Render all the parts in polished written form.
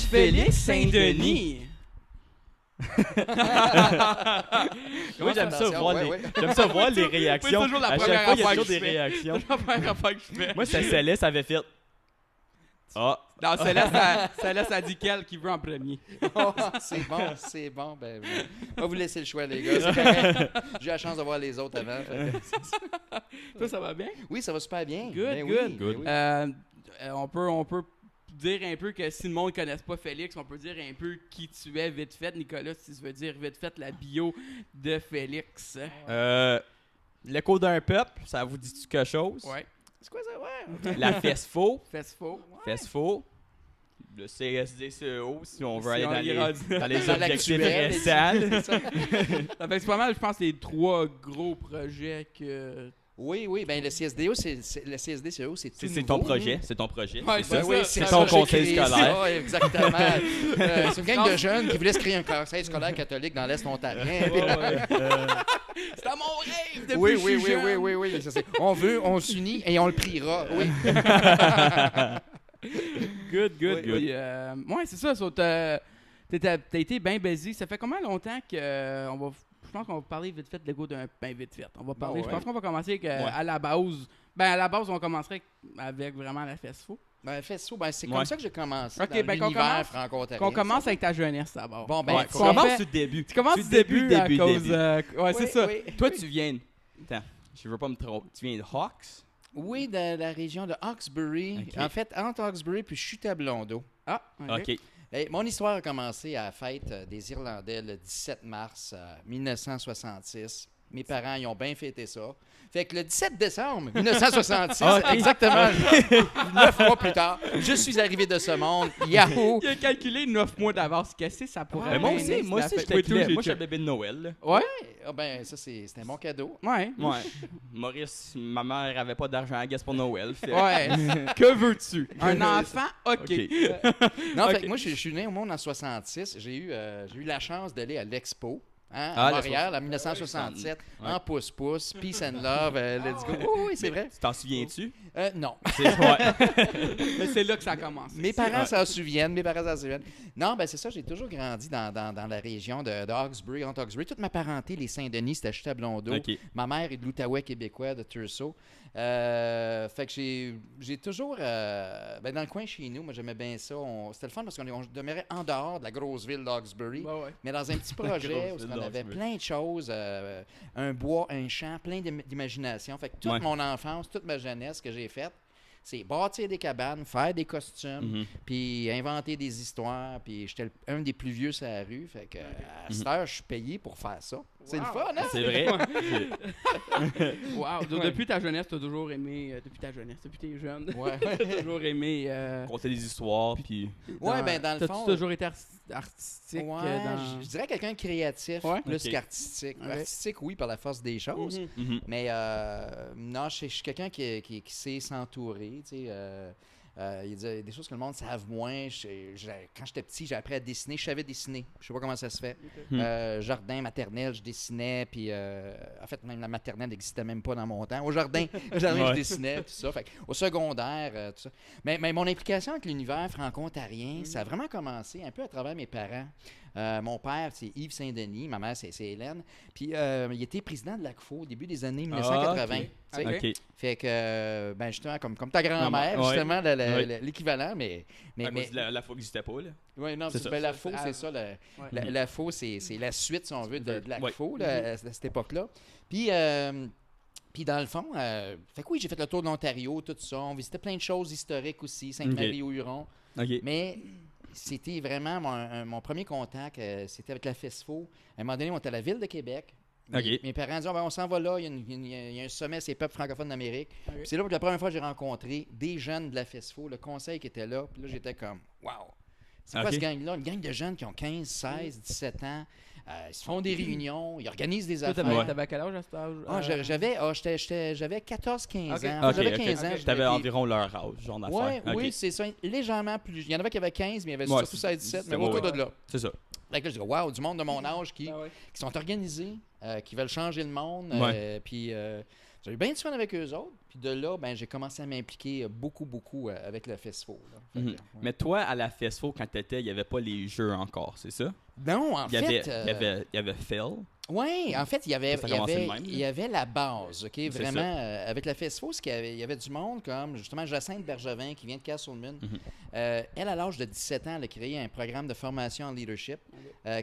Félix Saint-Denis. Oui, j'aime ça voir, ouais. j'aime ça voir les réactions. C'est toujours la À chaque première fois, il y a affaire toujours que des je fais. réactions. C'est la première affaire que je fais. Moi, ça Céleste avait fait. Ah, Non, Céleste a dit quel qui veut en premier. Oh, c'est bon. Ben, on va vous laisser le choix, les gars. C'est correct. J'ai eu la chance de voir les autres avant. Toi, ça va bien? Oui, ça va super bien. Good, Ben good. oui, Good. ben oui. On peut dire un peu que si le monde ne connaisse pas Félix, on peut dire un peu qui tu es vite fait. Nicolas, si tu veux dire vite fait la bio de Félix. l'écho d'un peuple, ça vous dit quelque chose? Ouais. C'est quoi ça? Ouais. La FESFO. FESFO. FESFO. Le CSD-CEO, si on veut Si aller on dans ira les, dans les Dans objectifs l'actuel, récents. c'est ça. Ça fait que c'est pas mal, je pense, les 3 gros projets que... Oui, ben le CSDO, le CSD-CEO, c'est tout C'est nouveau. ton projet, c'est ton projet. Ouais, c'est ça. c'est Oui, ça. c'est C'est ça, ton j'ai conseil créé scolaire. ça, exactement. C'est une gang de jeunes qui voulaient se créer un conseil scolaire catholique dans l'Est ontarien. C'était mon rêve depuis Oui, que je suis jeune. oui. Ça, on s'unit et on le priera. Oui. Good. Good. Puis, ouais, c'est ça. T'as été bien busy. Ça fait combien longtemps que je pense qu'on va parler vite fait de l'ego d'un... Ben, vite fait. On va parler... Je pense qu'on va commencer avec, à la base... Ben, à la base, on commencerait avec vraiment la FESFO. Ben, c'est comme ça que j'ai commencé Ok, dans ben, qu'on l'univers commence- franco-ontarien. Qu'on commence avec ta jeunesse d'abord. Bon, ben, Ouais, faut- on commence fait- du début. Tu commences du début à cause... ouais, c'est ça. Oui. Toi, tu viens... Attends, je veux pas me tromper. Tu viens de Hawks? Oui, de la région de Hawkesbury. Ok. En fait, entre Hawkesbury puis Chute-à-Blondeau. Ah, OK. Et mon histoire a commencé à la fête des Irlandais le 17 mars 1966. Mes parents, ils ont bien fêté ça. Fait que le 17 décembre 1966, Ok. exactement 9 mois plus tard, je suis arrivé de ce monde. Yahoo! Il a calculé 9 mois d'avance. Qu'est-ce que ça pourrait Mais moi bien aussi, être, moi la aussi, fête? j'étais Oui, toi, clair. j'ai Moi, je suis check. le bébé de Noël. là. Ouais? Ah ben, ça, c'était un bon cadeau. Ouais. Ouais. Maurice, ma mère avait pas d'argent à guess pour Noël. Fait... Ouais. Que veux-tu? Un enfant? OK. OK. Non, Ok. fait que moi, je suis né au monde en 66. J'ai eu la chance d'aller à l'Expo. Hein, Ah, à la Montréal, en 1967, Ouais. en pouce-pouce, peace and love, let's go. Oui, c'est vrai. Tu t'en souviens-tu? Non. Ouais. Mais c'est là que ça a commencé. Mes parents s'en souviennent, Non, ben c'est ça, j'ai toujours grandi dans la région de Hawkesbury, entre Hawkesbury. Toute ma parenté, les Saint-Denis, c'était à Blondeau. OK. Ma mère est de l'Outaouais québécois, de Thurso. Fait que j'ai toujours... ben dans le coin chez nous, moi j'aimais bien ça. C'était le fun parce qu'on demeurait en dehors de la grosse ville d'Hawkesbury. Ouais, ouais. Mais dans un petit projet Grosse où ville on avait d'Hawkesbury. plein de choses, un bois, un champ, plein d'imagination. Fait que toute Ouais. mon enfance, toute ma jeunesse que j'ai faite, c'est bâtir des cabanes, faire des costumes, Mhm. puis inventer des histoires. Puis j'étais un des plus vieux sur la rue. Fait que à cette heure, je suis payé pour faire ça. C'est le Wow. fun, hein? C'est vrai. Wow. Donc, depuis ta jeunesse, t'as toujours aimé... depuis tes jeunes, Ouais. t'as toujours aimé... Compter des histoires, puis... Ouais, ben dans le T'as-tu fond... toujours été artistique? Ouais, je dirais quelqu'un de créatif Ouais? plus Ok. qu'artistique. Ouais. Artistique, oui, par la force des choses. Mhm. Mhm. Mais non, je suis quelqu'un qui sait s'entourer. Tu sais, il y a des choses que le monde savent moins. Quand j'étais petit, j'ai appris à dessiner. Je savais dessiner. Je sais pas comment ça se fait. Jardin, maternelle, je dessinais. Puis, en fait, même la maternelle n'existait même pas dans mon temps. Au jardin, Ouais. je dessinais, tout ça. Fait, au secondaire, tout ça. Mais mon implication avec l'univers franco-ontarien, ça a vraiment commencé un peu à travers mes parents. Mon père, c'est Yves Saint-Denis. Ma mère, c'est Hélène. Puis, il était président de l'ACFO au début des années 1980. ok. tu sais. OK. Fait que, ben justement, comme ta grand-mère, Ouais. justement, Ouais. l'équivalent, mais À cause de la fois que j'étais pas, là. ouais, non, C'est ça. ben, la faux, Ah, c'est ça. La faux, c'est la suite, si on veut, de la Ouais. faux, à cette époque-là. Puis, dans le fond, fait que oui, j'ai fait le tour de l'Ontario, tout ça. On visitait plein de choses historiques aussi, Sainte-Marie-aux-Hurons. OK. Mais c'était vraiment mon premier contact, c'était avec la FESFO. À un moment donné, on était à la ville de Québec. OK. Mes parents disaient, on s'en va là, il y a un sommet, c'est peuples francophones d'Amérique. Ok. Puis c'est là que la première fois que j'ai rencontré des jeunes de la FESFO, le conseil qui était là. Puis là, j'étais comme, wow! C'est quoi Ok. ce gang-là? Une gang de jeunes qui ont 15, 16, 17 ans. Ils se font des réunions, ils organisent des Toi, affaires. t'avais quel âge à cet âge? j'avais 14-15 Ok. ans. OK, J'avais OK. 15 ans. T'avais puis- environ leur âge, genre d'affaire. Ouais, OK. oui, c'est ça. Légèrement plus. Il y en avait qui avaient 15, mais il y avait Ouais, surtout 16, 17, mais c'est- autour ouais. de là. C'est ça. Fait que là, je dis, wow, du monde de mon âge qui Ah ouais. sont organisés, qui veulent changer le monde. Ouais. Puis, J'ai eu bien du fun avec eux autres. Puis de là, ben, j'ai commencé à m'impliquer beaucoup avec le FESFO. Là. Fait que, Mais toi, à la FESFO, quand tu étais, il n'y avait pas les jeux encore, c'est ça? Non, en fait... Il y avait Phil. Oui, en fait, il y même, avait la base, OK? Vraiment, avec la FESFO, il y avait du monde comme, justement, Jacinthe Bergevin, qui vient de Castleman. Elle, à l'âge de 17 ans, elle a créé un programme de formation en leadership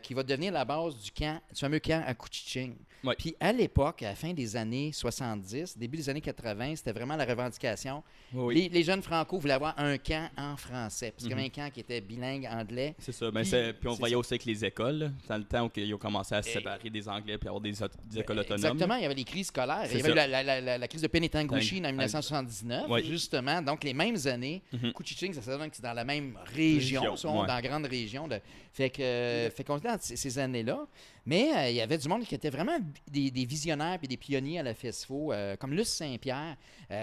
qui va devenir la base du fameux camp à Couchiching. Ouais. Puis à l'époque, à la fin des années 70, début des années 80, c'était vraiment la revendication. Oui. Les jeunes franco voulaient avoir un camp en français, parce qu'il y avait un camp qui était bilingue anglais. C'est ça. Puis on voyait aussi avec les écoles, là, dans le temps où ils ont commencé à se séparer des Anglais puis avoir des écoles autonomes. Exactement, il y avait les crises scolaires. Il y avait eu la crise de Penetanguishene en 1979, justement. Donc, les mêmes années, Couchiching, ça se donne que c'est dans la même région, dans la grande région. Fait qu'on était dans ces années-là. Mais il y avait du monde qui était vraiment des visionnaires et des pionniers à la FESFO, comme Luce Saint-Pierre.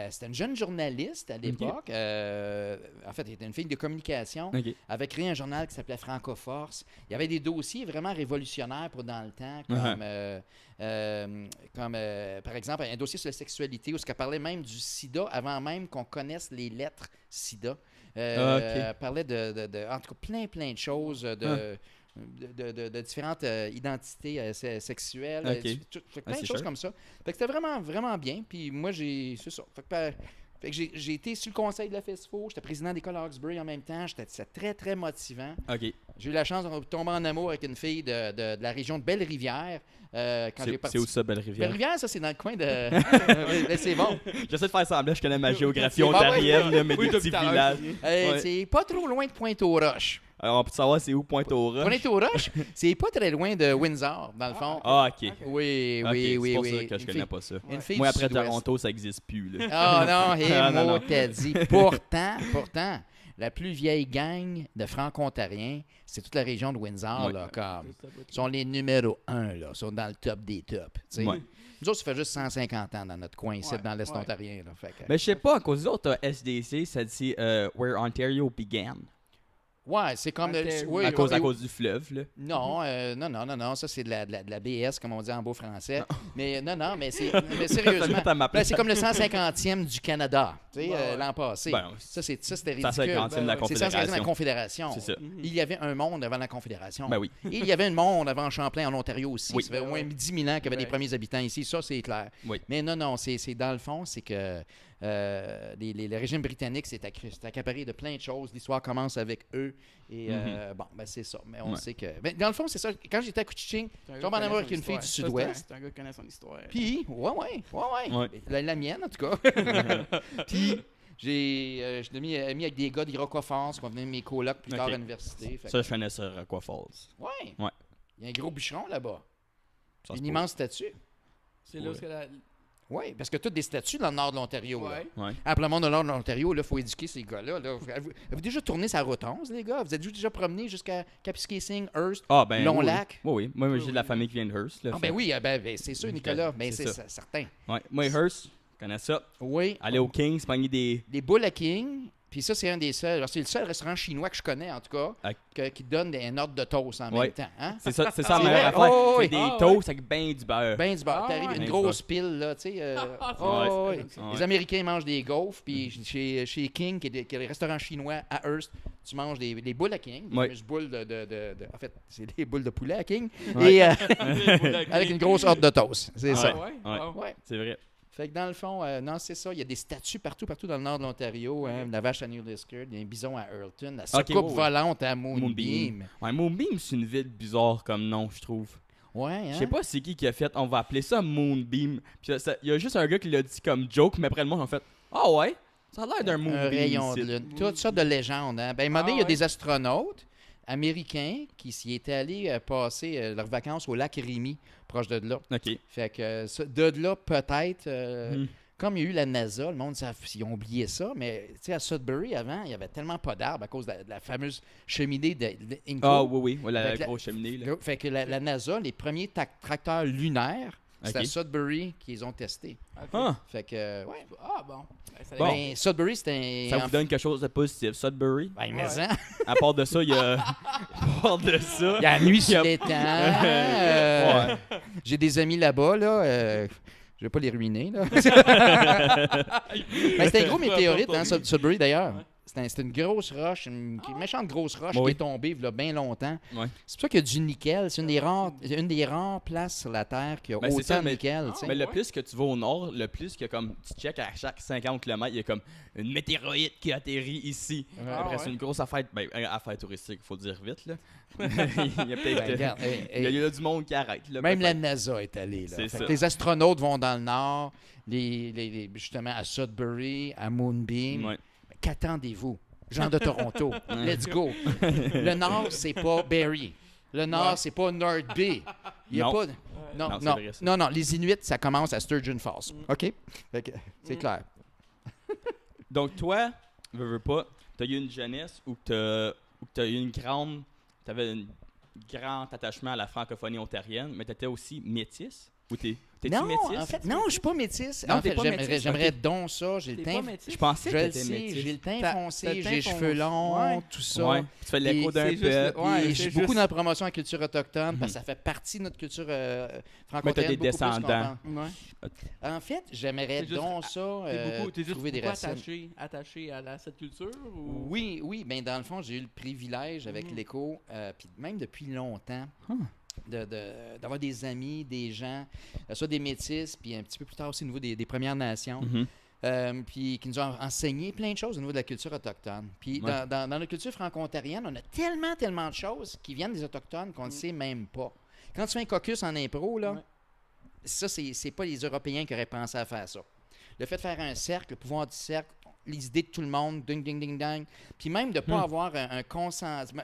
C'était une jeune journaliste à l'époque. En fait, elle était une fille de communication. Elle avait créé un journal qui s'appelait Francoforce. Il y avait des dossiers vraiment révolutionnaires pour dans le temps, comme par exemple, un dossier sur la sexualité où elle parlait même du sida avant même qu'on connaisse les lettres sida. Elle parlait en tout cas, plein de choses, de différentes identités sexuelles, plein de choses comme ça. Fait que c'était vraiment bien. Puis moi, c'est ça. Fait que j'ai été sur le conseil de la FESFO, j'étais président d'école Hawkesbury en même temps, c'était très, très motivant. J'ai eu la chance de tomber en amour avec une fille de la région de Belle-Rivière. C'est où ça, Belle-Rivière? Belle-Rivière, ça, c'est dans le coin de... c'est bon. J'essaie de faire semblant, je connais ma géographie ontarienne, mais des petits villages. C'est pas trop loin de Pointe-aux-Roches. Alors, on peut savoir c'est où Pointe-aux-Roches? Pointe-aux-Roches, c'est pas très loin de Windsor, dans le fond. Ah, OK. Oui. C'est pour ça que je connais pas ça. Moi, après Toronto, ça n'existe plus. Là. Ah non, moi, t'as dit. Pourtant, la plus vieille gang de franco-ontariens, c'est toute la région de Windsor. Là, comme, ils sont les numéros 1, là, sont dans le top des tops. Nous autres, ça fait juste 150 ans dans notre coin ici, dans l'Est ontarien. Là, Mais je sais pas, à cause des autres, SDC, ça dit Where Ontario Began. Ouais, c'est comme... à cause du fleuve, là. Non, ça c'est de la BS, comme on dit en beau français. Mais mais sérieusement, c'est comme le 150e du Canada, tu sais, l'an passé. Ça, c'était ridicule. 150e de la Confédération. C'est 150e de la Confédération. C'est ça. Il y avait un monde avant la Confédération. Ben oui. Et il y avait un monde avant Champlain, en Ontario aussi. Oui. Ça fait au moins 10 000 ans qu'il y avait des premiers habitants ici. Ça, c'est clair. Oui. Mais non, c'est dans le fond, c'est que... les régimes britanniques s'est accaparé de plein de choses. L'histoire commence avec eux. Et c'est ça. Mais on sait que... Ben, dans le fond, c'est ça. Quand j'étais à Couchiching, je tombe en amour avec une fille du Sud-Ouest. C'est un gars qui connaît son histoire. Puis, ouais. La mienne, en tout cas. Puis, je l'ai mis avec des gars d'Iroquois Falls qui vont venir mes colocs plus tard à l'université. Ça, je connais ça, Iroquois Falls. Ouais. Il y a un gros bûcheron là-bas. Une immense statue. C'est là où Oui, parce que toutes des statues dans le nord de l'Ontario. Ouais. Après le monde de nord de l'Ontario, il faut éduquer ces gars-là. Avez-vous déjà tourné sa rotonde, les gars? Vous êtes déjà promené jusqu'à Kapuskasing, Hearst, Long-Lac? Oui. Moi, j'ai de la famille qui vient de Hearst. Là, c'est sûr, Nicolas. Mais c'est certain. Ouais. Moi, Hearst, je connais ça. Oui. Aller au King's, pogner des boules à King. Puis ça, c'est un des seuls. C'est le seul restaurant chinois que je connais, en tout cas, qui donne un ordre de toast en même temps. Hein? C'est ça la meilleure affaire. C'est des toasts avec ben du beurre. Ben du beurre. T'arrives une grosse pile, là, tu sais. Les Américains mangent des gaufres, puis chez King, qui est le restaurant chinois à Hearst, tu manges des boules à King. Des boules en fait, c'est des boules de poulet à King. Et avec une grosse ordre de toast. C'est ça. Ouais. C'est vrai. Fait que dans le fond, non, c'est ça. Il y a des statues partout dans le nord de l'Ontario. La vache à New Liskeard, il y a un bison à Earlton, la soucoupe volante à Moonbeam. Ouais, Moonbeam, c'est une ville bizarre comme nom, je trouve. Ouais, hein? Je sais pas c'est qui a fait, on va appeler ça Moonbeam. Puis il y a juste un gars qui l'a dit comme joke, mais après le monde, on fait « Ah ouais, ça a l'air d'un Moonbeam. » Un rayon de lune. Toutes sortes de légendes. Hein? Ben, il y a des astronautes américains qui s'y étaient allés passer leurs vacances au lac Rémy, proche de là. OK. Fait que de là, peut-être, comme il y a eu la NASA, le monde, ils ont oublié ça, mais tu sais, à Sudbury, avant, il n'y avait tellement pas d'arbres à cause de la fameuse cheminée d'Inco. Ah oui, la grosse cheminée. Là. Fait que la NASA, les premiers tracteurs lunaires, c'est à Sudbury qu'ils ont testé. Fait que, ouais. Ah bon. Ben, Sudbury, c'était Ça vous donne quelque chose de positif, Sudbury? Ben, mais ça. À part de ça, il y a... Il y a la nuit sur l'étang. J'ai des amis là-bas, là. Je vais pas les ruiner, là. Mais c'était un gros météorite, hein, Sudbury, d'ailleurs. C'était une grosse roche, une méchante grosse roche qui est tombée il y a bien longtemps. Ouais. C'est pour ça qu'il y a du nickel. C'est une des rares places sur la Terre qui a autant de nickel. Mais le plus que tu vas au nord, le plus que comme tu checkes à chaque 50 km, il y a comme une météorite qui atterrit ici. Après, c'est une grosse affaire, affaire touristique, il faut le dire vite. Là. Il y a peut-être il y a du monde qui arrête. Là, même la NASA est allée. Là. Les astronautes vont dans le nord, justement à Sudbury, à Moonbeam. Ouais. Qu'attendez-vous? Gens de Toronto, let's go. Le Nord, c'est pas Barrie. Le Nord, c'est pas Nordby. Il y a pas... Non, les Inuits, ça commence à Sturgeon Falls. OK? C'est clair. Donc, toi, veux pas, t'as eu une jeunesse où t'as eu t'avais un grand attachement à la francophonie ontarienne, mais t'étais aussi métisse? Ou t'es-tu métisse? En fait, non, je suis pas métisse. Non, en fait, j'aimerais donc ça. J'ai le teint. Je pensais que t'étais métisse. J'ai le teint foncé, j'ai les cheveux longs, tout ça. Ouais. Tu fais l'écho d'un peuple. J'ai beaucoup dans la promotion de la culture autochtone parce que ça fait partie de notre culture franco-ontarienne. Mais t'as des descendants. En fait, j'aimerais donc ça trouver des racines. Attaché à cette culture? Ou... Oui. Ben, dans le fond, j'ai eu le privilège avec l'écho, puis même depuis longtemps. D'avoir des amis, des gens, soit des métis, puis un petit peu plus tard aussi au niveau des Premières Nations, puis qui nous ont enseigné plein de choses au niveau de la culture autochtone. Puis dans notre culture franco-ontarienne, on a tellement de choses qui viennent des Autochtones qu'on ne sait même pas. Quand tu fais un caucus en impro, là, ça, c'est pas les Européens qui auraient pensé à faire ça. Le fait de faire un cercle, le pouvoir du cercle, les idées de tout le monde, ding, ding, ding, ding. Puis même de ne pas avoir un consensus.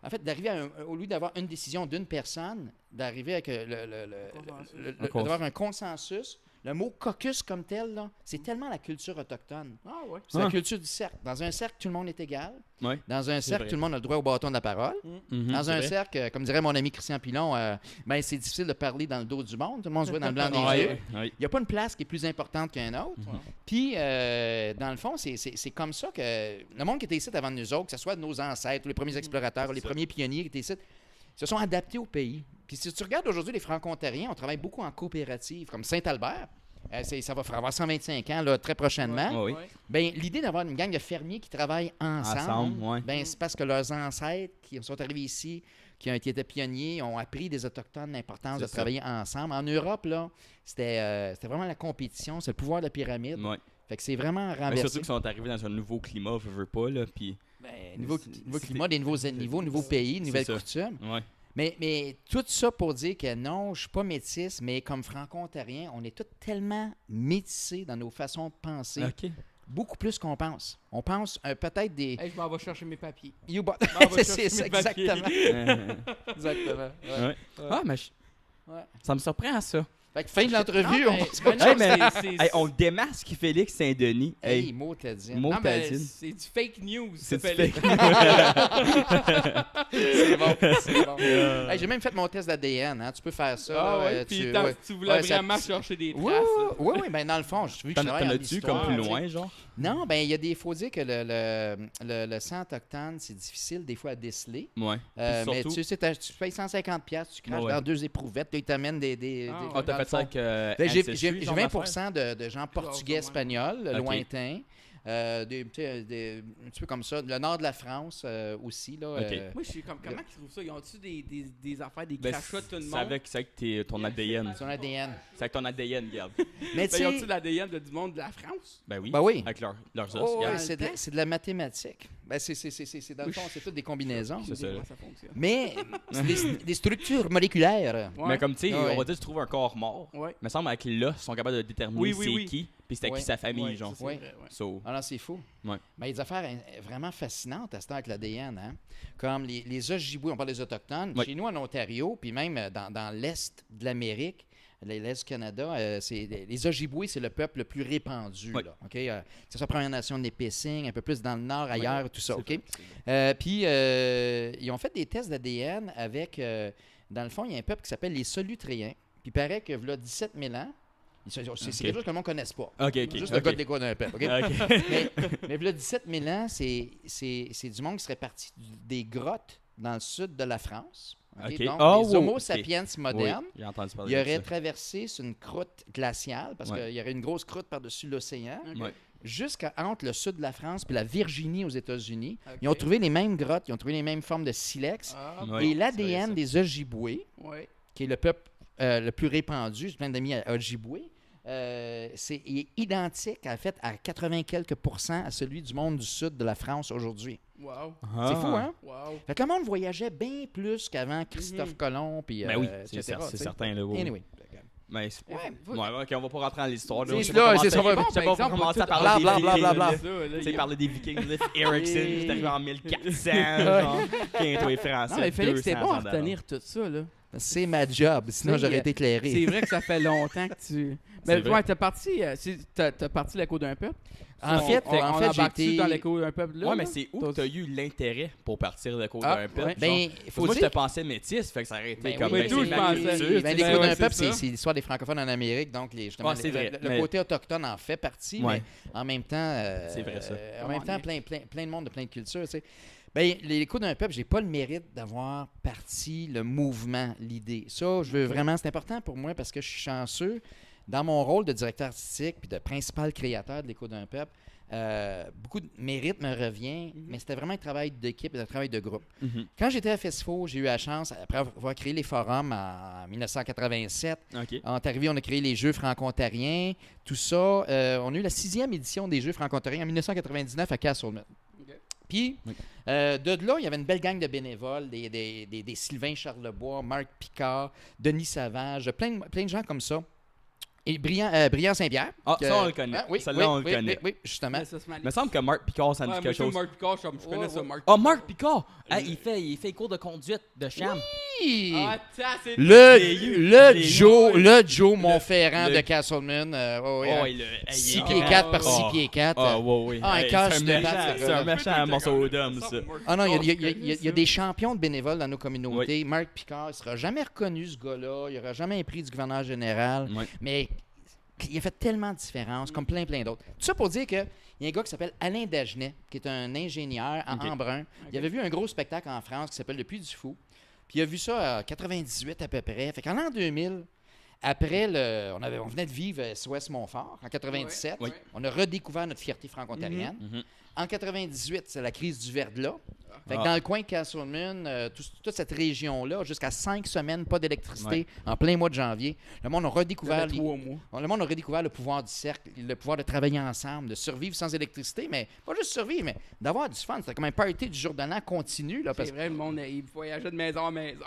En fait, d'arriver au lieu d'avoir une décision d'une personne, d'arriver avec d'avoir un consensus. Le mot caucus comme tel, là, c'est tellement la culture autochtone. Ah ouais. C'est la culture du cercle. Dans un cercle, tout le monde est égal. Ouais. Dans un cercle, tout le monde a le droit au bâton de la parole. Dans un cercle, comme dirait mon ami Christian Pilon, c'est difficile de parler dans le dos du monde. Tout le monde se voit dans le blanc des yeux. Il n'y a pas une place qui est plus importante qu'un autre. Puis, dans le fond, c'est comme ça que le monde qui était ici avant nous autres, que ce soit nos ancêtres, ou les premiers explorateurs, ou les premiers pionniers qui étaient ici, se sont adaptés au pays. Puis si tu regardes aujourd'hui les Franco-ontariens, on travaille beaucoup en coopérative, comme Saint-Albert. Ça va faire avoir 125 ans là, très prochainement. Ben, l'idée d'avoir une gang de fermiers qui travaillent ensemble, c'est parce que leurs ancêtres qui sont arrivés ici, qui ont été pionniers, ont appris des Autochtones l'importance de travailler ensemble. En Europe, là, c'était vraiment la compétition, c'est le pouvoir de la pyramide. Fait que c'est vraiment renversé. Surtout qu'ils sont arrivés dans un nouveau climat, veux pas, là, puis... nouveau climat, des nouveaux niveaux, nouveaux pays, nouvelles coutumes. Mais tout ça pour dire que non, je suis pas métisse, mais comme franco-ontarien, on est tous tellement métissés dans nos façons de penser. Beaucoup plus qu'on pense. On pense peut-être des... Hey, je m'en vais chercher mes papiers. C'est ça, exactement. Exactement. Ah, mais ça me surprend, ça. Fait que fin de l'entrevue, on démasque Félix Saint-Denis. Hey, Motadine. C'est du fake news. C'est du fake news. C'est bon. Hey, j'ai même fait mon test d'ADN. Hein. Tu peux faire ça. Puis tu voulais vraiment chercher des traces. Oui, ben dans le fond, je vu que je travaille en histoire. Comme plus loin, genre? Non, ben il faut dire que le sang autochtone, c'est difficile des fois à déceler. Mais tu sais, tu payes 150$, tu craches dans 2 éprouvettes, puis ils t'amènent des fait ça avec j'ai 20% de gens portugais, espagnols, lointains. Un petit peu comme ça. Le nord de la France aussi. Là, Moi, je suis comme, comment ils trouvent ça? Ils ont-tu des affaires, des crachats de tout le monde? C'est avec ton ADN. Ton ADN. C'est avec ton ADN, regarde. Mais ils ont-tu l'ADN du monde de la France? Ben oui. Ben oui. Avec leurs os. C'est de la mathématique. Ben c'est dans le fond, c'est toutes des combinaisons. C'est ça. Ça fonctionne. Mais c'est des structures moléculaires. Mais comme tu sais, on va dire que tu trouves un corps mort. Il me semble avec l'os, ils sont capables de déterminer c'est qui. Puis c'était qui sa famille, genre. Alors, c'est fou. Mais il y a des affaires vraiment fascinantes à ce temps avec l'ADN. Hein? Comme les Ojibwe, on parle des Autochtones. Chez nous, en Ontario, puis même dans l'Est de l'Amérique, l'Est du Canada, les Ojibwe, c'est le peuple le plus répandu. Là, c'est la Première Nation des Nipissing, un peu plus dans le nord, ailleurs, tout ça. Puis, ils ont fait des tests d'ADN avec, dans le fond, il y a un peuple qui s'appelle les Solutréens. Puis il paraît que, là, 17 000 ans, c'est quelque chose que le monde ne connaisse pas. Juste le gars de l'école d'un peuple. Mais là, 17 000 ans, c'est du monde qui serait parti des grottes dans le sud de la France. Okay? Donc, les Homo sapiens modernes, j'ai entendu parler ils de auraient ça. traversé sur une croûte glaciale, parce qu'il y aurait une grosse croûte par-dessus l'océan, jusqu'entre le sud de la France et la Virginie aux États-Unis. Ils ont trouvé les mêmes grottes, ils ont trouvé les mêmes formes de silex. Et l'ADN des Ojibwe, qui est le peuple le plus répandu, j'ai plein d'amis à Ojibwe, il est identique, en fait, à 80 quelques % à celui du monde du sud de la France aujourd'hui. Wow. C'est fou, hein? Wow. Fait que le monde voyageait bien plus qu'avant Christophe Colomb, puis Ben oui, etc., c'est certain. Là, Anyway. Mais OK, on va pas rentrer dans l'histoire. C'est ça, c'est ça. On va pas commencer à parler des blablabla. Tu sais, parler des Vikings, Leif Erikson, qui est arrivé en 1400, genre, qui a été français. Non, mais Félix, c'était bon à retenir tout ça, là. C'est ma job, sinon j'aurais été éclairé. C'est vrai que ça fait longtemps que tu... Mais ouais, t'as parti l'écho d'un peuple? En fait, j'ai été dans l'écho d'un peuple là. Ouais, mais c'est où que t'as eu l'intérêt pour partir de l'écho d'un peuple? Ouais. Ben, faut moi, je te pensais métis, fait que ça aurait été comme... oui, tout, je pensais. L'écho d'un peuple, c'est l'histoire des francophones en Amérique, donc justement, vrai, le côté autochtone en fait partie, mais en même temps... c'est vrai, ça. En même temps, plein de monde, de plein de cultures, tu sais. Ben, l'écho d'un peuple, j'ai pas le mérite d'avoir parti le mouvement, l'idée. Ça, je veux vraiment, c'est important pour moi parce que je suis chanceux. Dans mon rôle de directeur artistique puis de principal créateur de l'écho d'un peuple, beaucoup de mérite me revient, mais c'était vraiment un travail d'équipe et un travail de groupe. Quand j'étais à FESFO, j'ai eu la chance, après avoir créé les forums en 1987, on a créé les Jeux franco-ontariens, tout ça. On a eu la 6e édition des Jeux franco-ontariens en 1999 à Castleman. Puis, de là, il y avait une belle gang de bénévoles, des Sylvain Charlebois, Marc Picard, Denis Savage, plein de gens comme ça. Et Briand Saint-Pierre. Ah, ça, on le connaît. Celle-là, on le connaît. Oui, justement. Il me semble que Marc Picard, ça me dit quelque chose. Marc Picard, je connais ça, Marc. Ah, Marc Picard! Il fait cours de conduite de cham. Oui! C'est le Joe Montferrand de Castleman. 6 pieds 4 par 6 pieds 4. Ah, oui. Un casse de C'est un méchant morceau d'homme, ça. Ah non, il y a des champions de bénévoles dans nos communautés. Marc Picard, il ne sera jamais reconnu, ce gars-là. Il n'aura jamais un prix du gouverneur général. Mais il a fait tellement de différence, comme plein d'autres. Tout ça pour dire qu'il y a un gars qui s'appelle Alain Dagenet, qui est un ingénieur en Embrun. Il avait vu un gros spectacle en France qui s'appelle Le Puy du Fou. Puis il a vu ça en 98 à peu près. Fait qu'en l'an 2000, après, on venait de vivre SOS Montfort en 97. On a redécouvert notre fierté franco-ontarienne. En 98, c'est la crise du verglas. Fait que dans le coin de Castleman, toute cette région-là, jusqu'à 5 semaines, pas d'électricité, en plein mois de janvier, le monde a redécouvert le pouvoir du cercle, le pouvoir de travailler ensemble, de survivre sans électricité, mais pas juste survivre, mais d'avoir du fun. C'était comme un party du jour de l'an continu. Là, c'est vrai, le monde, il voyageait de maison en maison.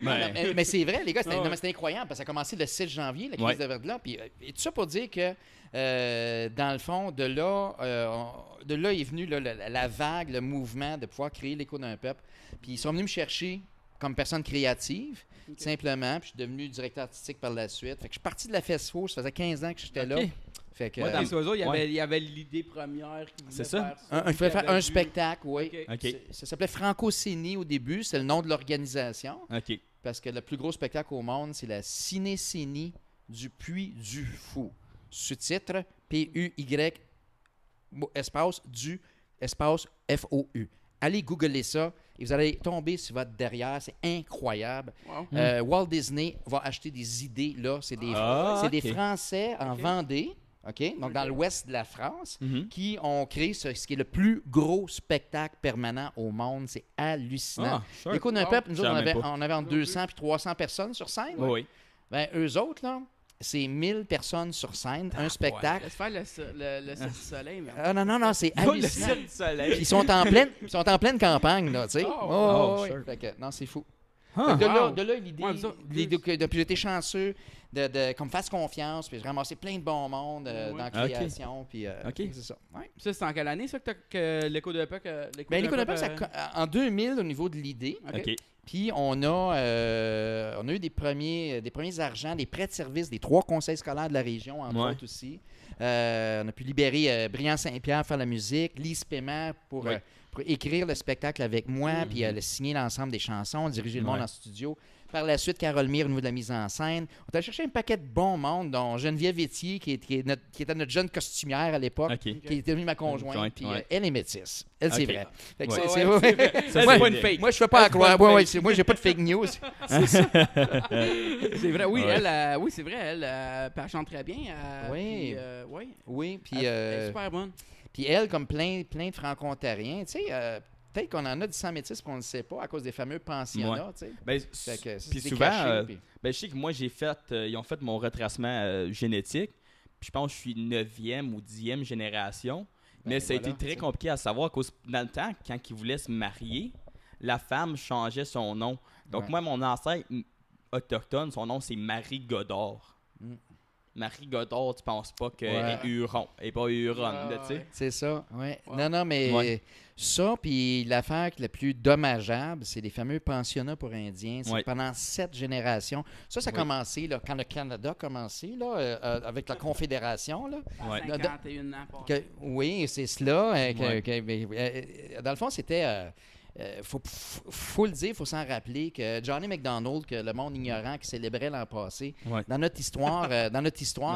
mais c'est vrai, les gars, c'était incroyable, parce que ça a commencé le 6 janvier, la crise de verglas. Puis, et tout ça pour dire que, dans le fond, de là est venue la vague, le mouvement de pouvoir créer l'écho d'un peuple. Puis ils sont venus me chercher comme personne créative, simplement. Puis je suis devenu directeur artistique par la suite. Fait que je suis parti de la FESFO, ça faisait 15 ans que j'étais là. Fait que, dans les oiseaux, il y avait l'idée première qui voulait faire ça. Il fallait faire un spectacle, oui. Ça s'appelait Francocénie au début, c'est le nom de l'organisation. Parce que le plus gros spectacle au monde, c'est la Cinécénie du Puy du Fou. Sous-titre, P-U-Y, espace F-O-U. Allez googler ça et vous allez tomber sur votre derrière. C'est incroyable. Walt Disney va acheter des idées là. C'est des Français en Vendée, donc dans l'ouest de la France, qui ont créé ce qui est le plus gros spectacle permanent au monde. C'est hallucinant. L'écho d'un peuple, nous autres, on avait entre 200 et 300 personnes sur scène. Ben, eux autres, là, c'est 1000 personnes sur scène, un spectacle. Laisse faire le Cirque du Soleil. Non, c'est hallucinant. Le Cirque du Soleil. Ils sont en pleine campagne, là, tu sais. Fait que, non, c'est fou. De là, l'idée, depuis j'étais chanceux de comme fasse confiance, puis j'ai ramassé plein de bons mondes dans la création, puis c'est ça. Ça, c'est en quelle année, ça, que l'écho de peuple? L'écho de peuple, en 2000, au niveau de l'idée. Puis on a eu des premiers argents, des prêts de service des 3 conseils scolaires de la région, entre autres aussi. On a pu libérer Briand Saint-Pierre pour faire la musique, Lise Paiement pour écrire le spectacle avec moi, puis le signer l'ensemble des chansons, diriger le monde en studio. Par la suite, Carole Mire au niveau de la mise en scène. On a cherché un paquet de bons mondes, dont Geneviève Étier, qui était notre jeune costumière à l'époque, qui est devenue ma conjointe. Puis elle est métisse. Elle, c'est vrai. Fait que c'est pas une fake. Moi, je fais pas à croire. Moi, j'ai pas de fake news. C'est ça. C'est vrai. Oui, oui, c'est vrai. Elle chante très bien. Oui. Puis elle est super bonne. Puis elle, comme plein de franco-ontariens, tu sais, peut-être qu'on en a du sang métis qu'on ne le sait pas à cause des fameux pensionnats, tu sais. Puis souvent, je sais que moi, ils ont fait mon retracement génétique. Puis je pense que je suis 9e ou 10e génération. Mais ça a été très compliqué à savoir. Dans le temps, quand ils voulaient se marier, la femme changeait son nom. Donc moi, mon ancêtre autochtone, son nom, c'est Marie Godard. Marie Godard, tu penses pas qu'elle est Huron. Elle n'est pas Huronne, tu sais. C'est ça, oui. Non, mais ça, puis l'affaire la plus dommageable, c'est les fameux pensionnats pour Indiens. C'est pendant 7 générations. Ça a commencé là, quand le Canada a commencé, là, avec la Confédération. Là. 51 ans. Oui, c'est cela. Dans le fond, c'était... faut le dire, il faut s'en rappeler que Johnny McDonald, que le monde ignorant qui célébrait l'an passé, dans notre histoire,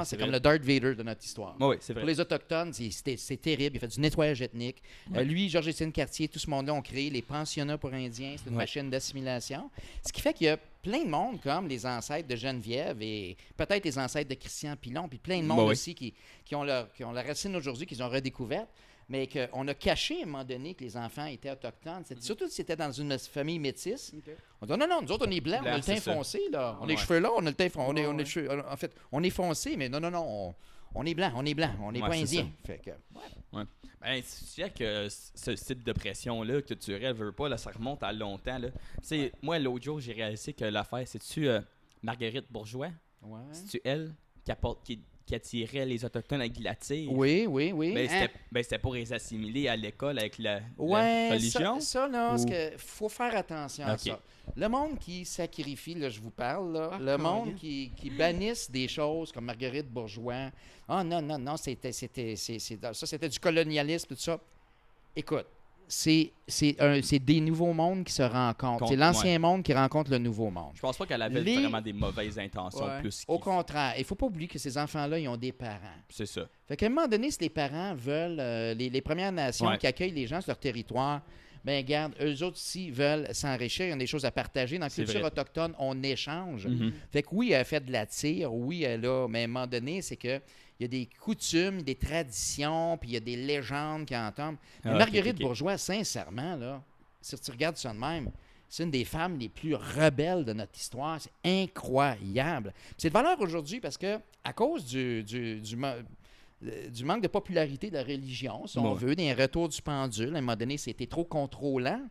c'est comme le Darth Vader de notre histoire. C'est vrai. Pour les Autochtones, c'est terrible. Il fait du nettoyage ethnique. Lui, Georges-Étienne Cartier, tout ce monde-là ont créé les pensionnats pour Indiens. C'est une machine d'assimilation. Ce qui fait qu'il y a plein de monde comme les ancêtres de Geneviève et peut-être les ancêtres de Christian Pilon, puis plein de monde aussi qui ont leur racine aujourd'hui, qu'ils ont redécouverte. Mais qu'on a caché à un moment donné que les enfants étaient autochtones. Surtout si c'était dans une famille métisse. On dit non, nous autres, on est blancs, on a le teint foncé. Là. On a les cheveux là, on a le teint foncé. En fait, on est foncé, mais non, on est blanc, on n'est pas indien. Fait que, Ben, c'est sûr que ce type de pression-là que tu rêves pas, là, ça remonte à longtemps. Là. Moi, l'autre jour, j'ai réalisé que l'affaire, c'est-tu Marguerite Bourgeois? C'est-tu elle qui attirait les Autochtones avec la tire? Oui. C'était pour les assimiler à l'école avec la religion? Ça, là, il faut faire attention à ça. Le monde qui sacrifie, là, je vous parle, là, le monde qui bannisse des choses comme Marguerite Bourgeois. Non, c'était du colonialisme, tout ça. Écoute, c'est des nouveaux mondes qui se rencontrent. C'est l'ancien monde qui rencontre le nouveau monde. Je pense pas qu'elle avait vraiment des mauvaises intentions plus. Au contraire, il faut pas oublier que ces enfants-là, ils ont des parents. C'est ça. Fait qu'à un moment donné, si les parents veulent, les Premières Nations qui accueillent les gens sur leur territoire, ben regarde, eux autres aussi veulent s'enrichir, ils ont des choses à partager. Dans la culture autochtone, on échange. Fait que oui, elle a fait de la tire, oui, elle a, mais à un moment donné, c'est que il y a des coutumes, des traditions, puis il y a des légendes qui entendent. Marguerite Bourgeois, sincèrement, là, si tu regardes ça de même, c'est une des femmes les plus rebelles de notre histoire. C'est incroyable. Puis c'est de valeur aujourd'hui parce que à cause du manque de popularité de la religion, si on veut, des retours du pendule, à un moment donné, c'était trop contrôlant.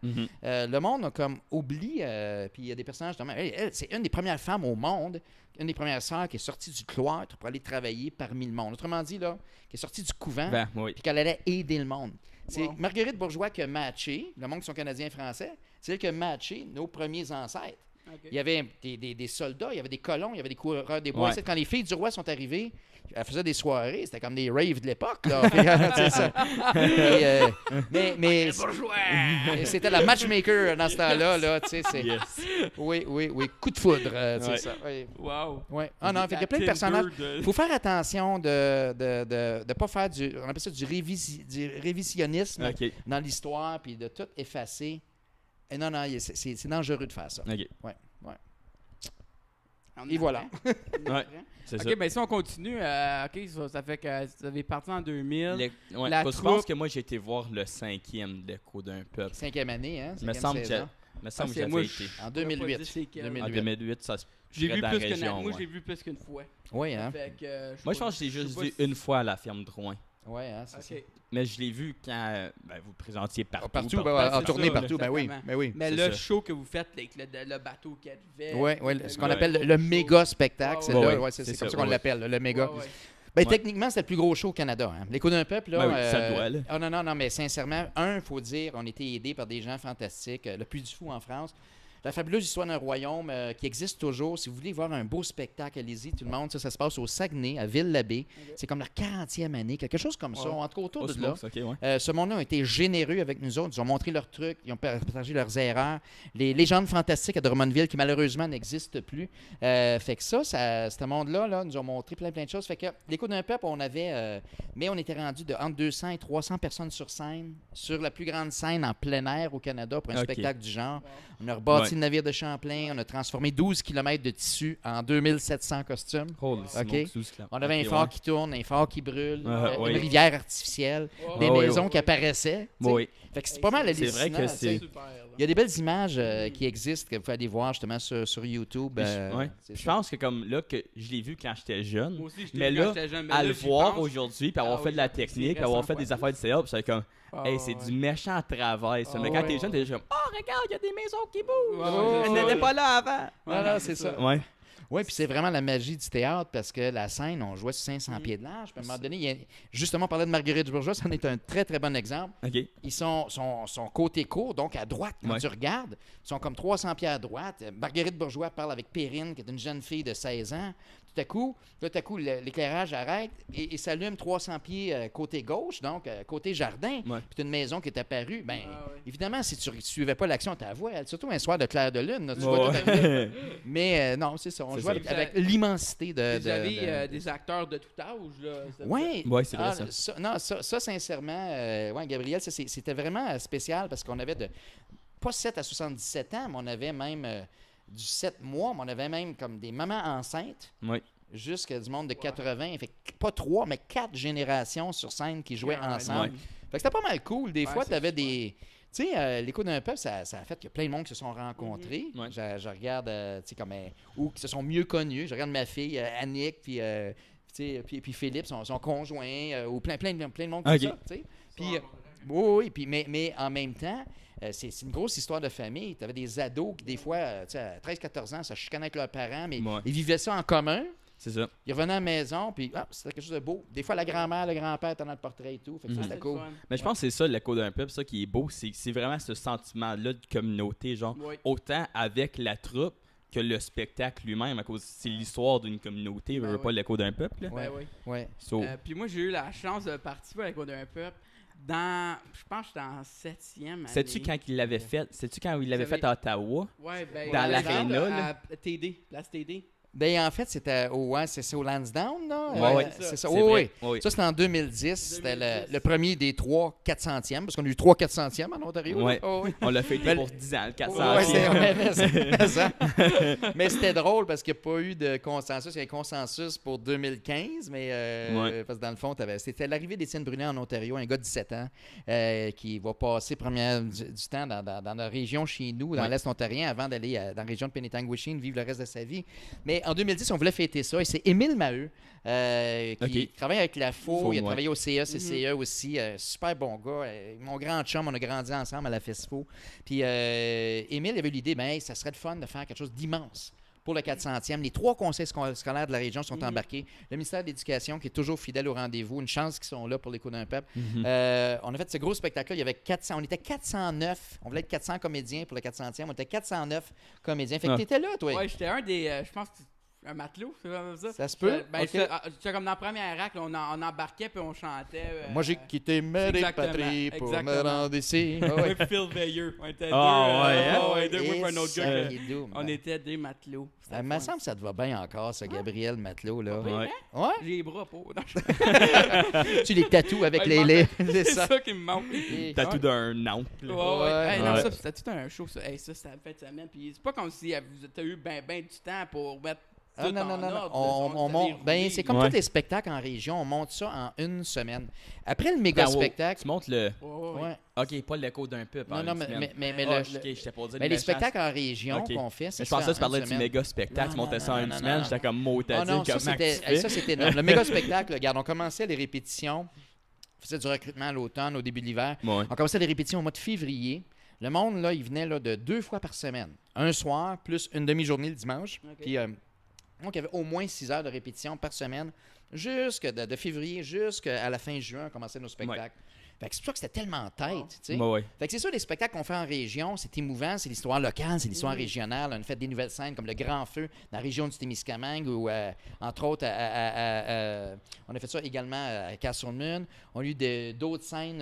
Le monde a comme oublié, puis il y a des personnages... Elle, c'est une des premières femmes au monde, une des premières sœurs qui est sortie du cloître pour aller travailler parmi le monde. Autrement dit, là, qui est sortie du couvent, puis qu'elle allait aider le monde. C'est Marguerite Bourgeois qui a matché, le monde qui sont canadiens et français, c'est elle qui a matché nos premiers ancêtres. Il y avait des soldats, il y avait des colons, il y avait des coureurs des bois. Quand les filles du roi sont arrivées, elles faisaient des soirées, c'était comme des raves de l'époque. C'est ça. Mais c'était la matchmaker dans ce temps-là. Là, oui, coup de foudre. C'est ça. Wow. Ouais. Ah non, il y a plein de personnages. Il faut faire attention de ne pas faire on appelle ça du révisionnisme dans l'histoire, puis de tout effacer. Et non, c'est dangereux de faire ça. OK. Ouais. Et voilà. C'est ça. OK, bien si on continue, ça fait que vous avez parti en 2000. Je pense que moi, j'ai été voir le 5e de l'Écho d'un peuple. 5e année, hein? Me semble que j'avais été. En 2008. En 2008, ça se j'ai vu plus qu'une fois. Moi, j'ai vu plus qu'une fois. Oui, hein? Moi, je pense que j'ai juste vu une fois à la ferme Drouin. Oui, hein, c'est ça. Mais je l'ai vu quand vous présentiez partout. En tournée partout, ben oui. Mais le show que vous faites avec le bateau qu'elle fait. Oui, ce qu'on appelle le méga spectacle. C'est comme ça qu'on l'appelle, le méga. Techniquement, c'est le plus gros show au Canada. Hein. L'Écho d'un peuple, là. Ça doit, là. Non, mais sincèrement, il faut dire, on était aidés par des gens fantastiques. Le Puy du Fou en France. La fabuleuse histoire d'un royaume qui existe toujours. Si vous voulez voir un beau spectacle, allez-y, tout le monde. Ça se passe au Saguenay, à Ville-l'Abbé. C'est comme leur 40e année, quelque chose comme ça. En tout cas, autour de là. Ce monde-là a été généreux avec nous autres. Ils ont montré leurs trucs, ils ont partagé leurs erreurs. Les légendes fantastiques à Drummondville qui malheureusement n'existent plus. Fait que ce monde-là, nous ont montré plein de choses. Fait que l'Écho d'un peuple, on avait... mais on était rendu de entre 200 et 300 personnes sur scène, sur la plus grande scène en plein air au Canada pour un spectacle du genre. On a rebâti le navire de Champlain, on a transformé 12 km de tissu en 2700 costumes. On avait un phare qui tourne, un phare qui brûle, une rivière artificielle, des maisons qui apparaissaient. Fait que c'est pas mal hallucinant. C'est vrai que c'est... Il y a des belles images qui existent que vous pouvez aller voir justement sur YouTube. Je pense que comme là, que je l'ai vu quand j'étais jeune, Moi aussi, mais là, à le voir aujourd'hui, puis avoir fait de la technique, puis avoir fait des affaires de setup, c'est comme, c'est du méchant travail. Ça. Mais quand t'es jeune, t'es juste comme, oh, regarde, il y a des maisons qui bougent. Elles n'étaient pas là avant. Non, c'est ça. Oui, puis c'est vraiment la magie du théâtre parce que la scène, on jouait sur 500 pieds de large. Puis à un moment donné, justement, on parlait de Marguerite Bourgeois, ça en est un très, très bon exemple. Ils sont côté court, donc à droite, quand tu regardes, ils sont comme 300 pieds à droite. Marguerite Bourgeois parle avec Perrine, qui est une jeune fille de 16 ans. Tout à coup, l'éclairage arrête et s'allume 300 pieds côté gauche, donc côté jardin. Puis tu as une maison qui est apparue. Bien, évidemment, si tu ne suivais pas l'action, tu la vois. Surtout un soir de clair de lune. Là, tu vois tout arriver. Mais non, c'est ça. On joue avec l'immensité de... Vous avez des acteurs de tout âge. Là. Oui, c'est vrai ça, sincèrement, Gabriel, c'était vraiment spécial parce qu'on avait pas 7 à 77 ans, mais on avait même... du 7 mois, mais on avait même comme des mamans enceintes jusqu'à du monde de 80. Fait que pas 3, mais 4 générations sur scène qui jouaient ensemble. Fait que c'était pas mal cool. Des fois, tu avais des... Tu sais, l'Écho d'un peuple, ça a fait qu'il y a plein de monde qui se sont rencontrés. Je regarde, tu sais, comme... ou qui se sont mieux connus. Je regarde ma fille, Annick, puis Philippe, son conjoint, ou plein de monde comme ça, tu sais. Puis, mais en même temps... c'est une grosse histoire de famille. Tu avais des ados qui, des fois, à 13-14 ans, ça chicanait avec leurs parents, mais ils vivaient ça en commun. C'est ça. Ils revenaient à la maison, puis c'était quelque chose de beau. Des fois, la grand-mère, le grand-père étaient dans le portrait et tout. Fait que ça, c'était cool. Mais je pense que c'est ça, l'Écho d'un peuple, ça qui est beau. C'est vraiment ce sentiment-là de communauté, genre, autant avec la troupe que le spectacle lui-même, à cause c'est l'histoire d'une communauté, pas l'Écho d'un peuple. Puis moi, j'ai eu la chance de participer à l'Écho d'un peuple. Je pense que j'étais en 7e année. Sais-tu quand il l'avait fait? Sais-tu quand il l'avait fait à Ottawa? Dans l'aréna, à TD, place TD. Ben, en fait, c'était au Lansdowne, là. Oui, c'est ça. Oui. Ça, c'était en 2010. C'était le premier des 3 400e, parce qu'on a eu 3 400e en Ontario. Oui. On l'a fait pour 10 ans, le 400e. Mais c'était drôle parce qu'il n'y a pas eu de consensus. Il y a un consensus pour 2015, mais parce que dans le fond, c'était l'arrivée d'Étienne Brunet en Ontario, un gars de 17 ans, qui va passer du temps dans la région chez nous, dans l'Est ontarien, avant d'aller dans la région de Penetanguishene, vivre le reste de sa vie. Mais en 2010, on voulait fêter ça. Et c'est Émile Maheu qui travaille avec la FO. Il a travaillé au CCE aussi. Super bon gars. Mon grand chum, on a grandi ensemble à la FESFO. Puis Émile avait eu l'idée, ça serait le fun de faire quelque chose d'immense pour le 400e. Les 3 conseils scolaires de la région sont embarqués. Le ministère de l'Éducation, qui est toujours fidèle au rendez-vous. Une chance qu'ils sont là pour l'Écho d'un peuple. On a fait ce gros spectacle-là. Il y avait 400. On était 409. On voulait être 400 comédiens pour le 400e. On était 409 comédiens. Fait que t'étais là, toi. Oui, j'étais un des... je pense un matelot, c'est comme ça? Ça se peut? J'étais comme dans la première acte, on embarquait puis on chantait. Moi, j'ai quitté Mère et Patrie pour me rendre ici. Phil Veilleux. On était deux. On était des matelots. Il me semble que ça te va bien encore, ce Gabriel Matelot, là. Ouais? J'ai les bras pas. Tu les tatoues avec les laits. C'est ça qui me manque. Tatou d'un nample. Non, ça, c'était tout un show. Ça, c'était la fin de semaine. Puis c'est pas comme si tu as eu ben du temps pour mettre. Non. C'est comme tous les spectacles en région, on monte ça en une semaine. Après le méga spectacle. Tu montes le. Ok, pas l'Écho d'un peuple. Non, mais les spectacles en région qu'on fait, c'est ça. Je pensais que tu parlais du méga spectacle, tu montais ça en une semaine, j'étais comme mot, t'as dit comment tu fais. Ça, c'était énorme. Le méga spectacle, regarde, on commençait les répétitions, on faisait du recrutement à l'automne, au début de l'hiver. On commençait les répétitions au mois de février. Le monde, là, il venait là, de 2 fois par semaine. Un soir, plus une demi-journée le dimanche. Puis. Donc, il y avait au moins 6 heures de répétition par semaine, de février jusqu'à la fin juin, on commençait nos spectacles. Fait que c'est pour ça que c'était tellement en tête, tu sais. Ouais. Fait que c'est ça, les spectacles qu'on fait en région, c'est émouvant, c'est l'histoire locale, c'est l'histoire régionale. On a fait des nouvelles scènes comme le Grand Feu dans la région du Témiscamingue ou, entre autres, on a fait ça également à Castlemaine. On a eu d'autres scènes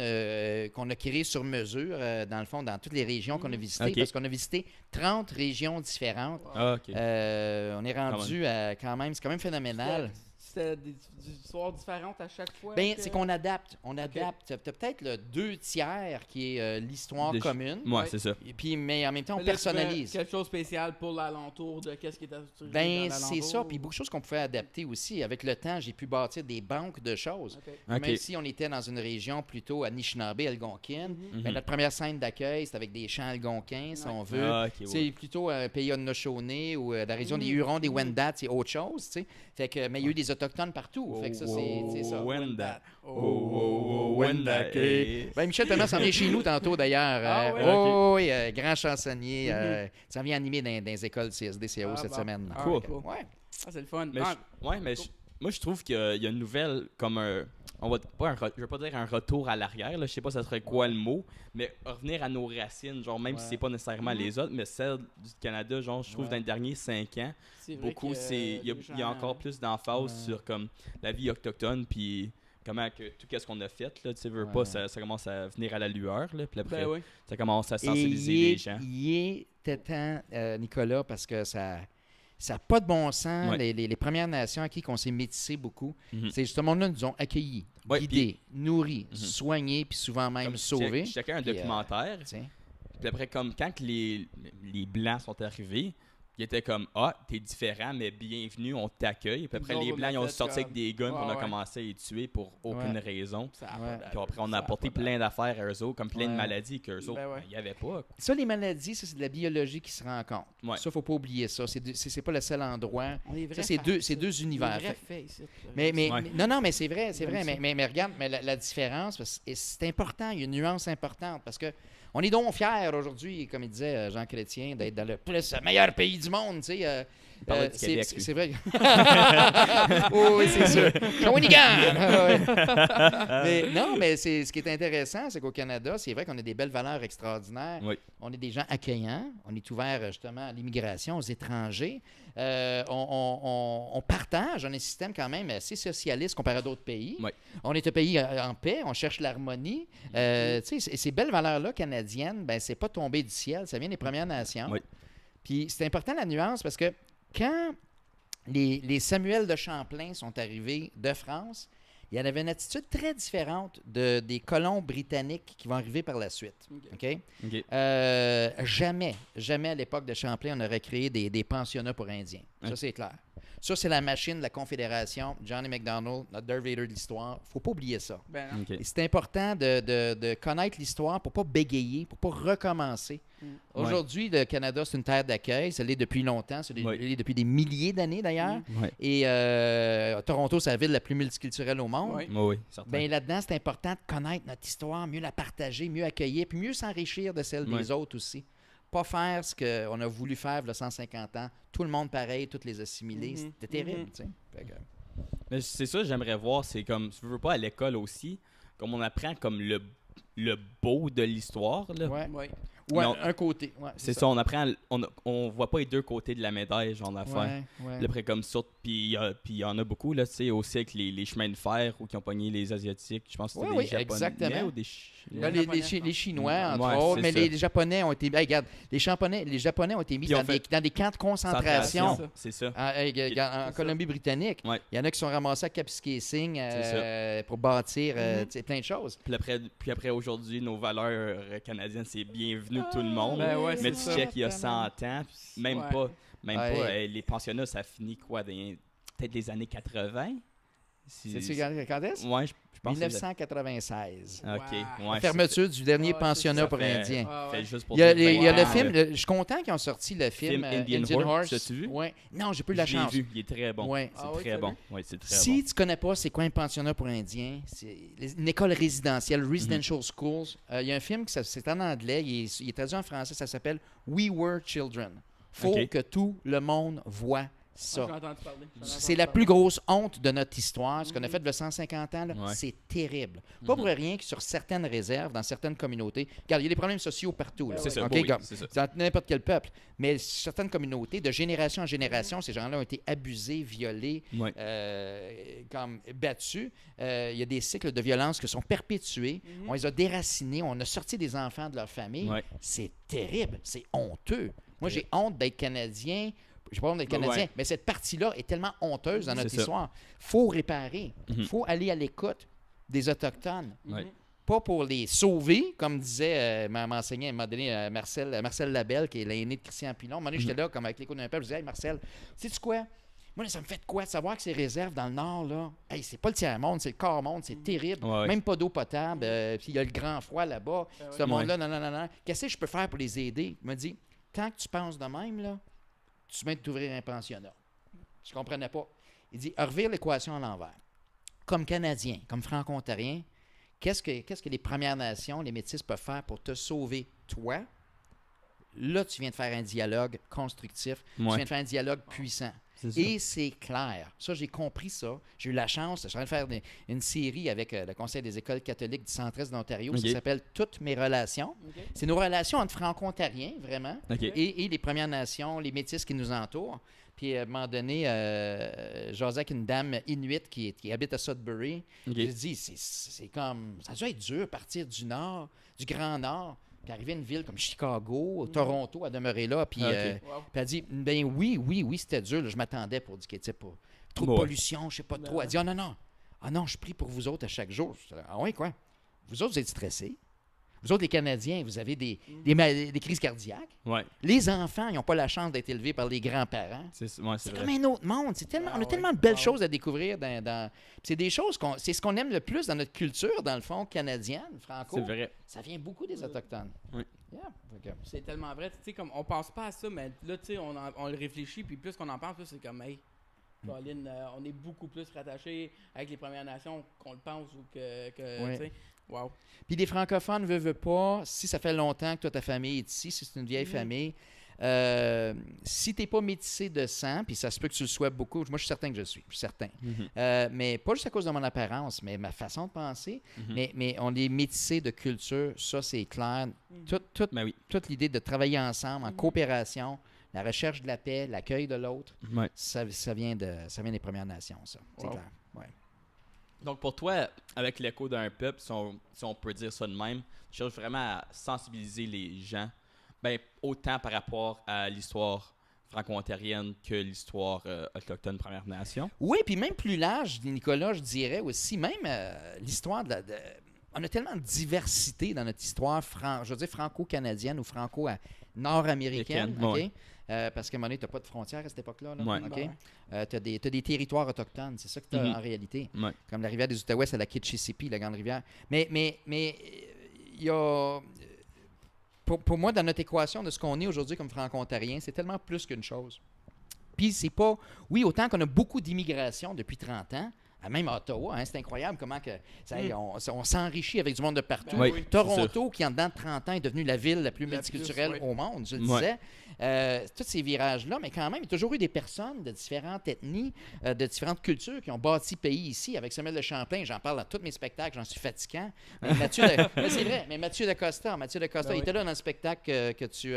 qu'on a créées sur mesure, dans le fond, dans toutes les régions qu'on a visitées, parce qu'on a visité 30 régions différentes. Ah, OK. On est rendu à quand même, c'est quand même phénoménal. C'était des histoires différentes à chaque fois? Bien, c'est qu'on adapte. On adapte. Tu as peut-être le 2/3 qui est l'histoire commune. Ouais, c'est ça. Et puis, mais en même temps, on Mais là, personnalise. quelque chose de spécial pour l'alentour de qu'est-ce qui est assuré Ben, dans c'est ça. Puis beaucoup de choses qu'on pouvait adapter aussi. Avec le temps, j'ai pu bâtir des banques de choses. Même si on était dans une région plutôt Anishinaabe, Algonquin, ben, notre première scène d'accueil, c'est avec des chants algonquins, si on veut. C'est plutôt un pays Haudenosaunee ou la région des Hurons, des Wendat, c'est autre chose, tu sais. Fait que, mais il y a eu des autochtones partout. Fait que ça, c'est ça. Wendat. Wendat. Ben, Michel Pernas s'en vient chez nous tantôt, d'ailleurs. Oui, grand chansonnier. Il s'en vient animer dans les écoles CSD-CAO cette semaine. Cool. Ouais. C'est le fun. Mais moi, je trouve qu'il y a une nouvelle comme un... je veux pas dire un retour à l'arrière, là, je sais pas ça serait quoi le mot, mais revenir à nos racines, genre même si c'est pas nécessairement les autres, mais celle du Canada, genre je trouve dans les derniers 5 ans, beaucoup il y a encore plus d'emphase sur comme la vie autochtone, puis comment que tout ce qu'on a fait, là, tu sais, veux pas, ça commence à venir à la lueur, là, puis après ça commence à sensibiliser les gens. Il était temps, Nicolas, parce que ça n'a pas de bon sens. Les Premières Nations à qui on s'est métissé beaucoup, c'est ce monde-là nous ont accueillis, guidés, nourris, soignés, puis souvent même sauvés. Je checkais un documentaire, puis après, comme quand les Blancs sont arrivés, ils étaient comme « Ah, t'es différent, mais bienvenue, on t'accueille. » Puis après, les Blancs, ils ont sorti avec des guns, on a commencé à les tuer pour aucune raison. Puis après, on a apporté plein d'affaires à eux autres, comme plein de maladies qu'eux autres, il n'y avait pas. Ça, les maladies, ça, c'est de la biologie qui se rencontre. Ça, il ne faut pas oublier ça. C'est pas le seul endroit. Ça, c'est deux univers. Mais c'est vrai. Mais regarde, mais la différence, c'est important, il y a une nuance importante, parce que on est donc fiers aujourd'hui, comme il disait Jean Chrétien, d'être dans le meilleur pays du monde, tu sais. C'est vrai. Oui, c'est sûr. Shawinigan! Mais non, mais ce qui est intéressant, c'est qu'au Canada, c'est vrai qu'on a des belles valeurs extraordinaires. On est des gens accueillants. On est ouvert justement à l'immigration, aux étrangers. On partage. On a un système quand même assez socialiste comparé à d'autres pays. On est un pays en paix. On cherche l'harmonie. Ces belles valeurs-là canadiennes, ben c'est pas tombé du ciel. Ça vient des Premières Nations. Puis c'est important la nuance parce que quand les Samuel de Champlain sont arrivés de France, il y en avait une attitude très différente des colons britanniques qui vont arriver par la suite. Jamais à l'époque de Champlain, on aurait créé des pensionnats pour Indiens. Ça, c'est clair. Ça, c'est la machine de la Confédération. Johnny MacDonald, notre Darth Vader de l'histoire. Il ne faut pas oublier ça. Et c'est important de connaître l'histoire pour ne pas bégayer, pour ne pas recommencer. Aujourd'hui, le Canada, c'est une terre d'accueil. Ça l'est depuis longtemps. Ça l'est depuis des milliers d'années, d'ailleurs. Et Toronto, c'est la ville la plus multiculturelle au monde. Bien, là-dedans, c'est important de connaître notre histoire, mieux la partager, mieux accueillir, puis mieux s'enrichir de celle des autres aussi. Pas faire ce qu'on a voulu faire il y a 150 ans. Tout le monde pareil, toutes les assimilés. C'était terrible, tu sais. Mais c'est ça, j'aimerais voir. C'est comme, si tu veux pas, à l'école aussi, comme on apprend comme le beau de l'histoire. Ou un côté. C'est ça, on apprend, on voit pas les deux côtés de la médaille, genre d'affaires. Après, comme ça, puis il y en a beaucoup, là, tu sais, aussi avec les chemins de fer ou qui ont pogné les Asiatiques. Je pense que c'était des Japonais exactement. ou des les Chinois, entre autres. Mais les Japonais ont été... regarde, les Japonais ont été mis dans des camps de concentration. C'est ça. En Colombie-Britannique. Il y en a qui sont ramassés à Kapuskasing pour bâtir plein de choses. Puis après aujourd'hui, nos valeurs canadiennes, c'est bienvenu tout le monde. Mais tu check il y a 100 ans, même pas, les pensionnats, ça finit quoi, peut-être les années 80? C'est-tu quand est-ce? Oui, je pense 1996. OK. La fermeture du dernier pensionnat pour Indiens. Il y a le film, je suis content qu'ils ont sorti le film Indian Horse. L'as-tu vu? Non, j'ai pas eu la chance. Vu. Il est très bon. C'est très bon. Si tu connais pas c'est quoi un pensionnat pour Indiens, c'est une école résidentielle, Residential Schools. Il y a un film, c'est en anglais, il est traduit en français, ça s'appelle We Were Children. Faut que tout le monde voit Ça. J'ai entendu parler. C'est la plus grosse honte de notre histoire. Ce qu'on a fait de 150 ans, là, c'est terrible. Pas pour rien que sur certaines réserves, dans certaines communautés, regarde, il y a des problèmes sociaux partout. Là. C'est ça, Okay, c'est ça. Dans n'importe quel peuple. Mais certaines communautés, de génération en génération, ces gens-là ont été abusés, violés, comme battus. Il y a des cycles de violence qui sont perpétués. On les a déracinés. On a sorti des enfants de leur famille. C'est terrible. C'est honteux. Moi, j'ai honte d'être Canadien. Je pas honte d'être Canadien, mais cette partie-là est tellement honteuse dans notre histoire. Il faut réparer. Il faut aller à l'écoute des Autochtones. Pas pour les sauver, comme disait, m'a enseigné à un moment donné Marcel Labelle, qui est l'aîné de Christian Pilon. À un moment donné, j'étais là, comme avec l'écoute d'un peuple, je disais, hey, Marcel, sais-tu quoi? Moi, là, ça me fait de quoi de savoir que ces réserves dans le Nord, là, hey, c'est pas le tiers-monde, c'est le quart-monde, c'est terrible. Même pas d'eau potable, puis il y a le grand froid là-bas. Ce monde-là, non. Qu'est-ce que je peux faire pour les aider? Il m'a dit, tant que tu penses de même, là, tu viens de t'ouvrir un pensionnat. Je ne comprenais pas. Il dit, revire l'équation à l'envers. Comme Canadien, comme Franco-Ontarien, qu'est-ce que les Premières Nations, les Métis peuvent faire pour te sauver, toi? Là, tu viens de faire un dialogue constructif. Tu viens de faire un dialogue puissant. Et c'est clair. Ça, j'ai compris ça. J'ai eu la chance. Je suis en train de faire une série avec le Conseil des écoles catholiques du centre-est de l'Ontario. Ça s'appelle « Toutes mes relations ». C'est nos relations entre Franco-Ontariens, vraiment, et les Premières Nations, les Métis qui nous entourent. Puis, à un moment donné, j'osais avec une dame inuite qui habite à Sudbury. J'ai dit, c'est comme... Ça doit être dur, partir du Nord, du Grand Nord, puis arriver à une ville comme Chicago, Toronto, à demeurer là. Puis, puis elle dit, ben oui, c'était dur. Là, je m'attendais pour dire qu'il y avait trop de pollution, je sais pas trop. Elle dit, non, je prie pour vous autres à chaque jour. Je dis, ah oui, quoi? Vous autres, vous êtes stressés. Vous autres, les Canadiens, vous avez des crises cardiaques. Les enfants, ils n'ont pas la chance d'être élevés par les grands-parents. C'est comme un autre monde. On a tellement de belles choses à découvrir. C'est des choses, c'est ce qu'on aime le plus dans notre culture, dans le fond, canadienne, franco. C'est vrai. Ça vient beaucoup des Autochtones. C'est tellement vrai. Tu sais, comme on pense pas à ça, mais là, tu sais, on le réfléchit, puis plus qu'on en pense, plus c'est comme, hey, Colin, on est beaucoup plus rattachés avec les Premières Nations qu'on le pense ou que tu sais. Wow. Puis les francophones veulent pas, si ça fait longtemps que toi, ta famille est ici, si c'est une vieille famille, si tu n'es pas métissé de sang, puis ça se peut que tu le sois beaucoup, moi je suis certain que je suis certain. Mais pas juste à cause de mon apparence, mais ma façon de penser, mais on est métissé de culture, ça c'est clair. Toute l'idée de travailler ensemble, en coopération, la recherche de la paix, l'accueil de l'autre, ça vient des Premières Nations, ça. C'est clair. Donc, pour toi, avec l'écho d'un peuple, si on peut dire ça de même, tu cherches vraiment à sensibiliser les gens, autant par rapport à l'histoire franco-ontarienne que l'histoire autochtone Première Nation. Oui, puis même plus large, Nicolas, je dirais aussi, même l'histoire on a tellement de diversité dans notre histoire, franco-canadienne ou franco-nord-américaine, parce qu'à un moment donné, tu n'as pas de frontières à cette époque-là. Tu as des territoires autochtones, c'est ça que tu as en réalité. Comme la rivière des Outaouais, c'est la Kitchissippi, la grande rivière. Mais il y a... Pour moi, dans notre équation de ce qu'on est aujourd'hui comme franco-ontarien, c'est tellement plus qu'une chose. Puis c'est pas... Oui, autant qu'on a beaucoup d'immigration depuis 30 ans, même à Ottawa, c'est incroyable comment on s'enrichit avec du monde de partout. Toronto, qui en dedans de 30 ans est devenue la ville la plus multiculturelle au monde, je le disais. Tous ces virages-là, mais quand même, il y a toujours eu des personnes de différentes ethnies, de différentes cultures qui ont bâti pays ici. Avec Samuel de Champlain, j'en parle dans tous mes spectacles, j'en suis fatigant. C'est vrai, mais Mathieu Dacosta, il était là dans le spectacle que tu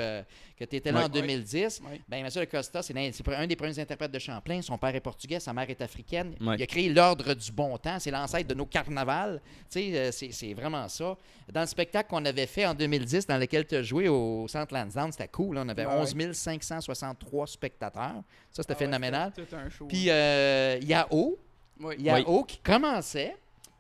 étais là en 2010. Mathieu Dacosta, c'est un des premiers interprètes de Champlain. Son père est portugais, sa mère est africaine. Il a créé l'Ordre du bon temps. C'est l'ancêtre de nos carnavals. C'est vraiment ça. Dans le spectacle qu'on avait fait en 2010, dans lequel tu as joué au Centre Lansdowne, c'était cool. Là. On avait 11 563 spectateurs. Ça, c'était phénoménal. Puis Yao qui commençait.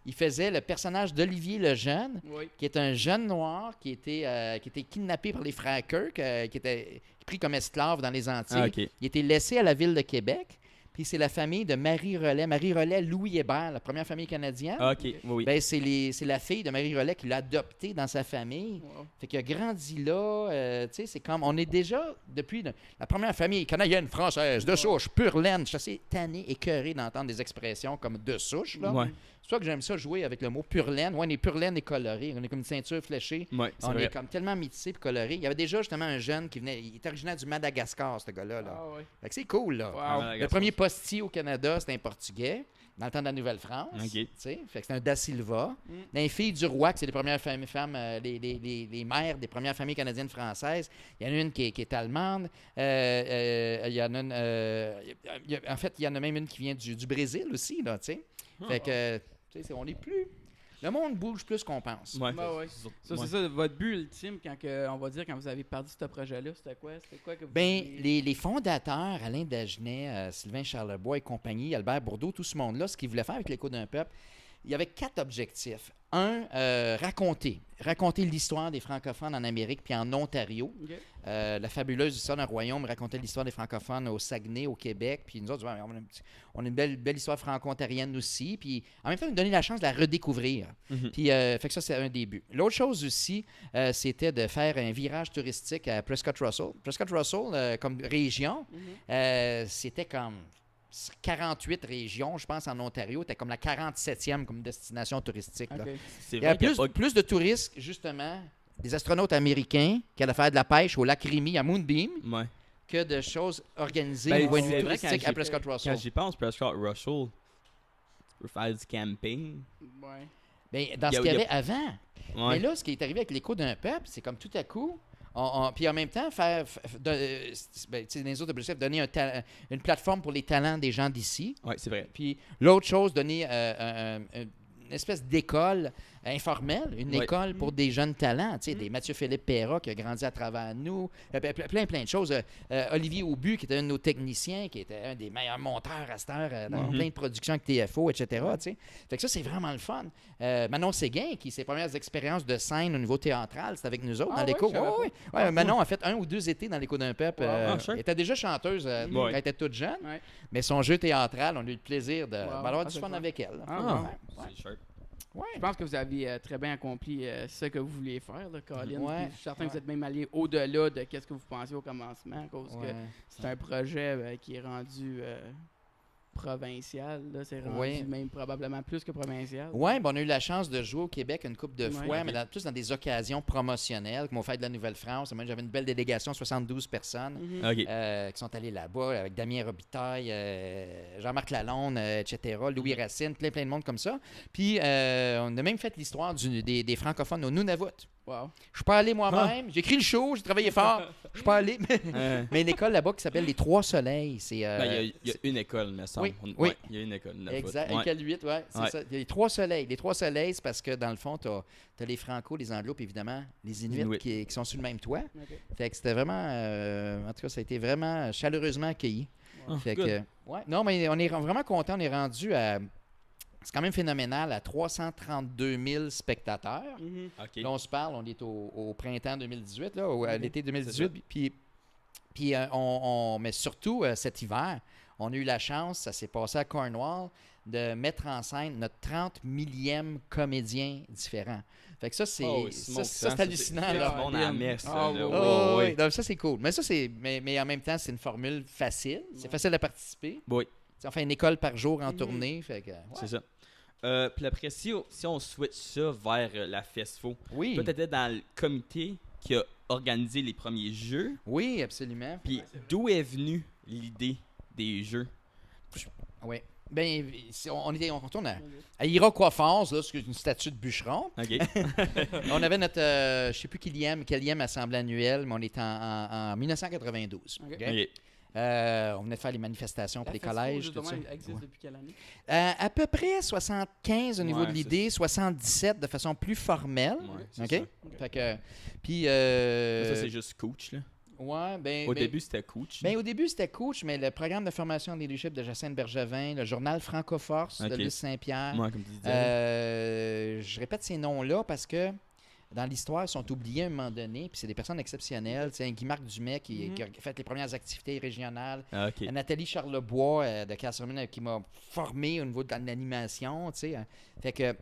Il faisait le personnage d'Olivier le Jeune, qui est un jeune noir qui était kidnappé par les frères Kirk, qui était pris comme esclave dans les Antilles. Il était laissé à la ville de Québec. Puis c'est la famille de Marie Rollet, Louis Hébert, la première famille canadienne. C'est la fille de Marie Rollet qui l'a adopté dans sa famille. Fait qu'il a grandi là. C'est comme, on est déjà, depuis la première famille canadienne, française, de souche, pure laine. Je suis assez tanné, écœuré d'entendre des expressions comme de souche. Là. C'est pour ça que j'aime ça jouer avec le mot pur-laine. Ouais, on est pur-laine et coloré. On est comme une ceinture fléchée. Ouais, c'est On vrai. est comme tellement métissé et coloré. Il y avait déjà justement un jeune qui venait. Il est originaire du Madagascar, ce gars-là. Là. Ah, ouais. Fait que c'est cool, là. Wow. Le premier postier au Canada, c'était un Portugais, dans le temps de la Nouvelle-France. Ok. Tu sais, fait que c'était un Da Silva. Dans les filles du roi, que c'est les premières femmes, les mères des premières familles canadiennes françaises, il y en a une qui est allemande. Il y en a une, en fait, il y en a même une qui vient du Brésil aussi, là, tu sais. Fait que, tu sais, on est plus... Le monde bouge plus qu'on pense. Ouais. Ouais. Ça, c'est ça, votre but ultime, on va dire, quand vous avez parti ce projet-là, c'était quoi? Que vous Ben, vouliez- les fondateurs, Alain Dagenet, Sylvain Charlebois et compagnie, Albert Bourdeau, tout ce monde-là, ce qu'ils voulaient faire avec l'Écho d'un peuple, il y avait 4 objectifs. Un, raconter l'histoire des francophones en Amérique puis en Ontario. OK. La fabuleuse histoire d'un royaume racontait l'histoire des francophones au Saguenay, au Québec. Puis nous autres, on a une belle histoire franco-ontarienne aussi. Puis en même temps, nous donner la chance de la redécouvrir. Puis fait que ça, c'est un début. L'autre chose aussi, c'était de faire un virage touristique à Prescott Russell. Prescott Russell, comme région, c'était comme 48 régions, je pense, en Ontario. C'était comme la 47e comme destination touristique. Là. OK. C'est Il y a vrai qu'il y a plus de touristes, justement, des astronautes américains qui allaient faire de la pêche au lac Rémy à Moonbeam Ouais. que de choses organisées Ben, au point de c'est vue vrai, touristique quand à Prescott Russell. Quand j'y pense, Prescott Russell, tu peux faire du camping. Ouais. Ben, dans Il y ce a- qu'il y il y avait avant. Ouais. Mais là, ce qui est arrivé avec l'Écho d'un peuple, c'est comme tout à coup, puis en même temps, les autres objectifs, donner une plateforme pour les talents des gens d'ici. Ouais, c'est vrai. Puis l'autre chose, donner une espèce d'école informelle, une Ouais. école pour des jeunes talents, tu sais, des Mathieu-Philippe Perra qui a grandi à travers nous, plein de choses. Olivier Aubu, qui était un de nos techniciens, qui était un des meilleurs monteurs à cette heure dans plein de productions avec TFO, etc. tu sais. Fait que ça, c'est vraiment le fun. Manon Séguin, qui ses premières expériences de scène au niveau théâtral, c'était avec nous autres Ah dans l'Écho. ouais, je savais Ouais, ouais. Ouais, Manon a fait 1 ou 2 étés dans l'Écho d'un peuple. Ah, sure. Elle était déjà chanteuse quand elle était toute jeune, Ouais. mais son jeu théâtral, on a eu le plaisir d'avoir Ah, du c'est fun cool. avec elle. Ah, Ouais. bon. C'est sharp. Ouais. Je pense que vous avez très bien accompli ce que vous vouliez faire, là, Colin. Ouais. Puis je suis certain que vous êtes même allé au-delà de ce que vous pensiez au commencement, à cause que Ouais. c'est un projet qui est rendu provincial. Là. C'est rendu Oui. même probablement plus que provincial. Oui, on a eu la chance de jouer au Québec une couple de Ouais. fois, Ok. mais plus dans des occasions promotionnelles, comme au Fête de la Nouvelle-France. Moi, j'avais une belle délégation, 72 personnes, Mhm. OK. qui sont allées là-bas, avec Damien Robitaille, Jean-Marc Lalonde, etc., Louis Racine, plein de monde comme ça. Puis, on a même fait l'histoire des francophones au Nunavut. Wow. Je suis pas allé moi-même. J'ai écrit le show, j'ai travaillé fort. Je suis pas allé. Mais une école là-bas qui s'appelle les Trois Soleils. C'est, Ben, il y a une école, me semble. Oui, Ouais, oui. il y a une école. là-bas. Exact, Ouais. école 8, ouais, c'est Ouais. ça. Il y a les Trois Soleils. Les Trois Soleils, c'est parce que dans le fond, tu as les Franco, les Anglo, puis évidemment, les Inuits Inuits. qui sont sur le même toit. OK. Fait que c'était vraiment, en tout cas, ça a été vraiment chaleureusement accueilli. Ah, Fait good. que, ouais, non, mais on est vraiment content. On est rendu à, c'est quand même phénoménal, à 332 000 spectateurs. Mhm. OK. Là, on se parle, on est au printemps 2018, là, ou à l'été C'est 2018. Puis mais surtout, cet hiver, on a eu la chance, ça s'est passé à Cornwall, de mettre en scène notre 30 millième comédien différent. Fait que ça, c'est Oh, oui, ça, smoke, c'est hallucinant. C'est là. le monde à la messe. Ah, là. oui, Oh, Oh, oui. Donc, ça, c'est cool. Mais ça, mais en même temps, c'est une formule facile. C'est facile à participer. Oui, T'sais, on fait une école par jour en tournée. Fait que, ouais. c'est ça. Puis après, si on switch ça vers la FESFO, Oui, toi, tu étais dans le comité qui a organisé les premiers jeux. oui, absolument. Puis d'où est venue l'idée des jeux? Oui. Ben, on retourne à Iroquois Falls, là, c'est une statue de bûcheron. OK. On avait notre, je ne sais plus quelle assemblée annuelle, mais on était en 1992. OK. OK? OK. On venait de faire les manifestations pour La les FESFO, collèges, tout justement, ça. elle existe depuis quelle année? À peu près 75 au niveau Ouais, de l'idée, 77 de façon plus formelle. Ouais, c'est OK? ça. Fait que, puis, Ça, c'est juste coach, là. ouais, ben, Au ben- début, c'était coach. ben, au début, c'était coach, mais le programme de formation en leadership de Jacinthe Bergevin, le journal Francoforce de OK. Luce Saint-Pierre. Moi, comme tu disais. Je répète ces noms-là parce que dans l'histoire, ils sont oubliés à un moment donné, puis c'est des personnes exceptionnelles. Tu sais, Guy-Marc Dumais qui a fait les premières activités régionales. Ah, OK. Nathalie Charlebois de Castleman qui m'a formé au niveau de l'animation. Tu sais. Fait que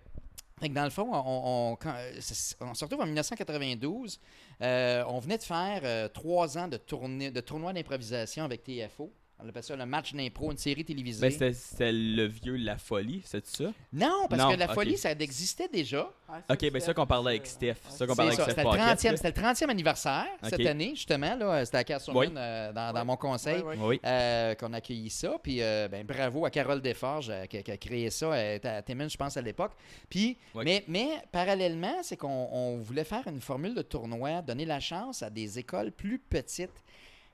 dans le fond, on se retrouve en 1992. On venait de faire 3 ans de tournoi d'improvisation avec TFO. On appelle ça le match d'impro, une série télévisée. Ben, c'était le vieux La Folie, c'est ça? Non, parce Non, que La ok. Folie, ça existait déjà. Ok, ben c'est ça qu'on parlait avec Steph. C'est ça qu'on parlait C'est avec ça. Steph Pocket, là. C'était le 30e anniversaire cette Ok. année, justement. Là, c'était à Castleman, Oui. dans mon conseil, Oui. qu'on a accueilli ça. Puis bravo à Carole Desforges qui a créé ça. Elle était à Timmins, je pense, à l'époque. Puis, Oui. mais parallèlement, c'est qu'on voulait faire une formule de tournoi, donner la chance à des écoles plus petites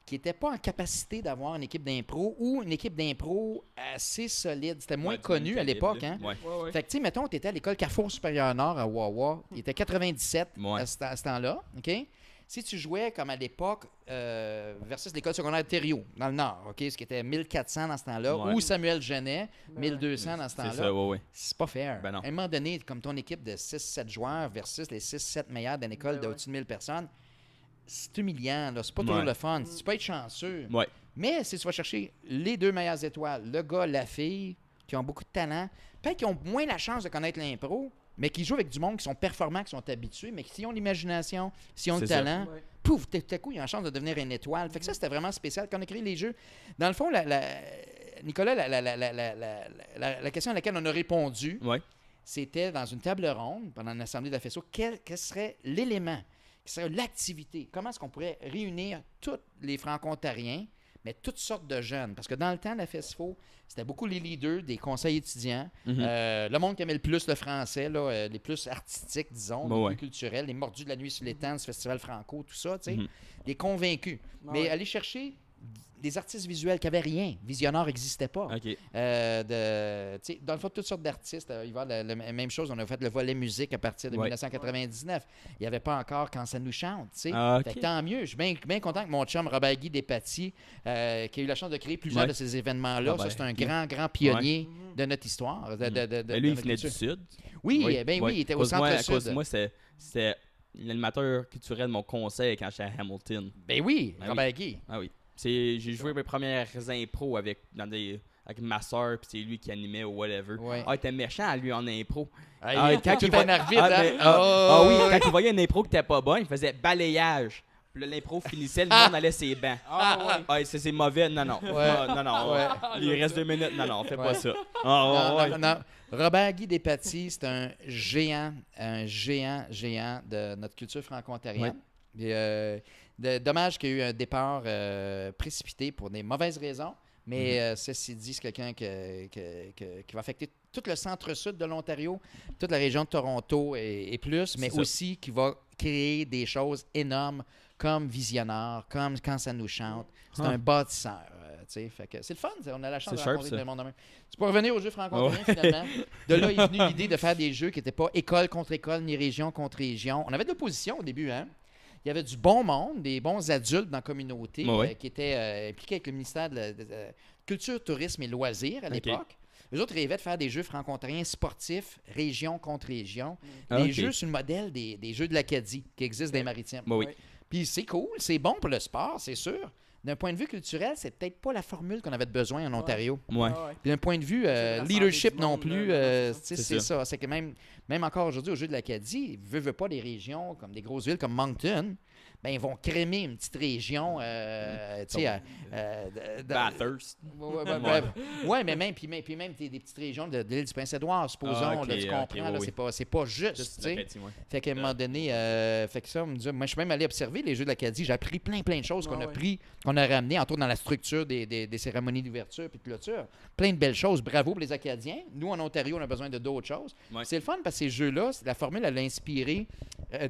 qui n'étaient pas en capacité d'avoir une équipe d'impro ou une équipe d'impro assez solide. C'était moins Ouais, du connu même à l'époque. calibre, Hein? là. Ouais. Fait que, tu sais, mettons, tu étais à l'école Carrefour Supérieur Nord à Wawa. Il était 97 Ouais. à ce temps-là. OK? Si tu jouais comme à l'époque versus l'école secondaire de Thériault, dans le Nord, OK? Ce qui était 1400 dans ce temps-là, Ouais. ou Samuel Genet, 1200 dans ce C'est temps-là. ça, ouais. C'est pas fair. Ben non. À un moment donné, comme ton équipe de 6-7 joueurs versus les 6-7 meilleurs d'une école d'au-dessus de 1000 personnes, c'est humiliant. Là. C'est pas toujours Ouais. le fun. Tu peux être chanceux. Ouais. Mais si tu vas chercher les deux meilleures étoiles, le gars, la fille, qui ont beaucoup de talent, peut-être qu'ils ont moins la chance de connaître l'impro, mais qui jouent avec du monde qui sont performants, qui sont habitués, mais qui ont l'imagination, s'ils ont le C'est ça. talent, pouf, tout à coup, ils ont la chance de devenir une étoile. Fait que ça, c'était vraiment spécial. Quand on a créé les jeux, dans le fond, Nicolas, la question à laquelle on a répondu, Ouais. c'était dans une table ronde, pendant une assemblée de la FSO, quel serait l'élément, quelle serait l'activité, comment est-ce qu'on pourrait réunir tous les franco-ontariens, mais toutes sortes de jeunes. Parce que dans le temps de la FESFO, c'était beaucoup les leaders des conseils étudiants, le monde qui aimait le plus le français, là, les plus artistiques, disons, les plus culturels, les mordus de la nuit sur l'étang, du festival franco, tout ça, tu sais, les convaincus. Mais aller chercher des artistes visuels qui n'avaient rien. Visionnaire n'existait pas. OK. Dans le fond, toutes sortes d'artistes. Il va y avoir la même chose. On a fait le volet musique à partir de 1999. Il n'y avait pas encore Quand ça nous chante. Ah, Fait OK. que tant mieux. Je suis bien content que mon chum Robert-Guy Despatie, qui a eu la chance de créer plusieurs de ces événements-là. Robert. Ça, c'est un grand pionnier de notre histoire. Mais lui, il venait du Sud. Oui, il était au centre-sud. À cause de moi, c'est l'animateur culturel de mon conseil quand j'étais à Hamilton. Ben oui, Ben Robert-Guy. Ah oui. J'ai joué mes premières impros avec ma soeur, puis c'est lui qui animait ou whatever. Ouais. Ah, il était méchant, lui, en impro. Quand il voyait- un arbitre, oui, quand il voyait une impro qui était pas bonne, il faisait balayage. Puis là, l'impro finissait, le monde allait ses bancs. C'est mauvais. Non. Il reste 2 minutes. Non, on fait pas ça. Non. Robert-Guy Despatie, c'est un géant de notre culture franco-ontarienne. Dommage qu'il y ait eu un départ précipité pour des mauvaises raisons, mais ceci dit, c'est quelqu'un qui va affecter tout le centre-sud de l'Ontario, toute la région de Toronto et plus, mais aussi qui va créer des choses énormes comme Visionnaire, comme Quand ça nous chante. C'est un bâtisseur. Fait que c'est le fun, on a la chance de rencontrer le monde de même. Tu peux revenir aux jeux franco-ontariens finalement. De là est venue l'idée de faire des jeux qui n'étaient pas école contre école ni région contre région. On avait de l'opposition au début, hein? Il y avait du bon monde, des bons adultes dans la communauté qui étaient impliqués avec le ministère de la Culture, Tourisme et Loisirs à l'époque. Eux autres rêvaient de faire des jeux franco-ontariens sportifs, région contre région. Des jeux sur le modèle des jeux de l'Acadie qui existent dans les maritimes. Puis c'est cool, c'est bon pour le sport, c'est sûr. D'un point de vue culturel, c'est peut-être pas la formule qu'on avait besoin en Ontario. Puis d'un point de vue leadership non plus, c'est ça. C'est que même encore aujourd'hui, au jeu de l'Acadie, veut pas des régions comme des grosses villes comme Moncton, ben ils vont crémer une petite région, Bathurst. Mais même des petites régions de l'île du Prince-Édouard, supposons, là, tu comprends, là, c'est pas juste, tu sais. Fait qu'à un moment donné, fait que ça, moi je suis même allé observer les Jeux de l'Acadie, j'ai appris plein de choses qu'on a ramenées, entre autres dans la structure des cérémonies d'ouverture puis de clôture. Plein de belles choses, bravo pour les Acadiens. Nous, en Ontario, on a besoin de d'autres choses. C'est le fun parce que ces jeux-là, la formule, elle a inspiré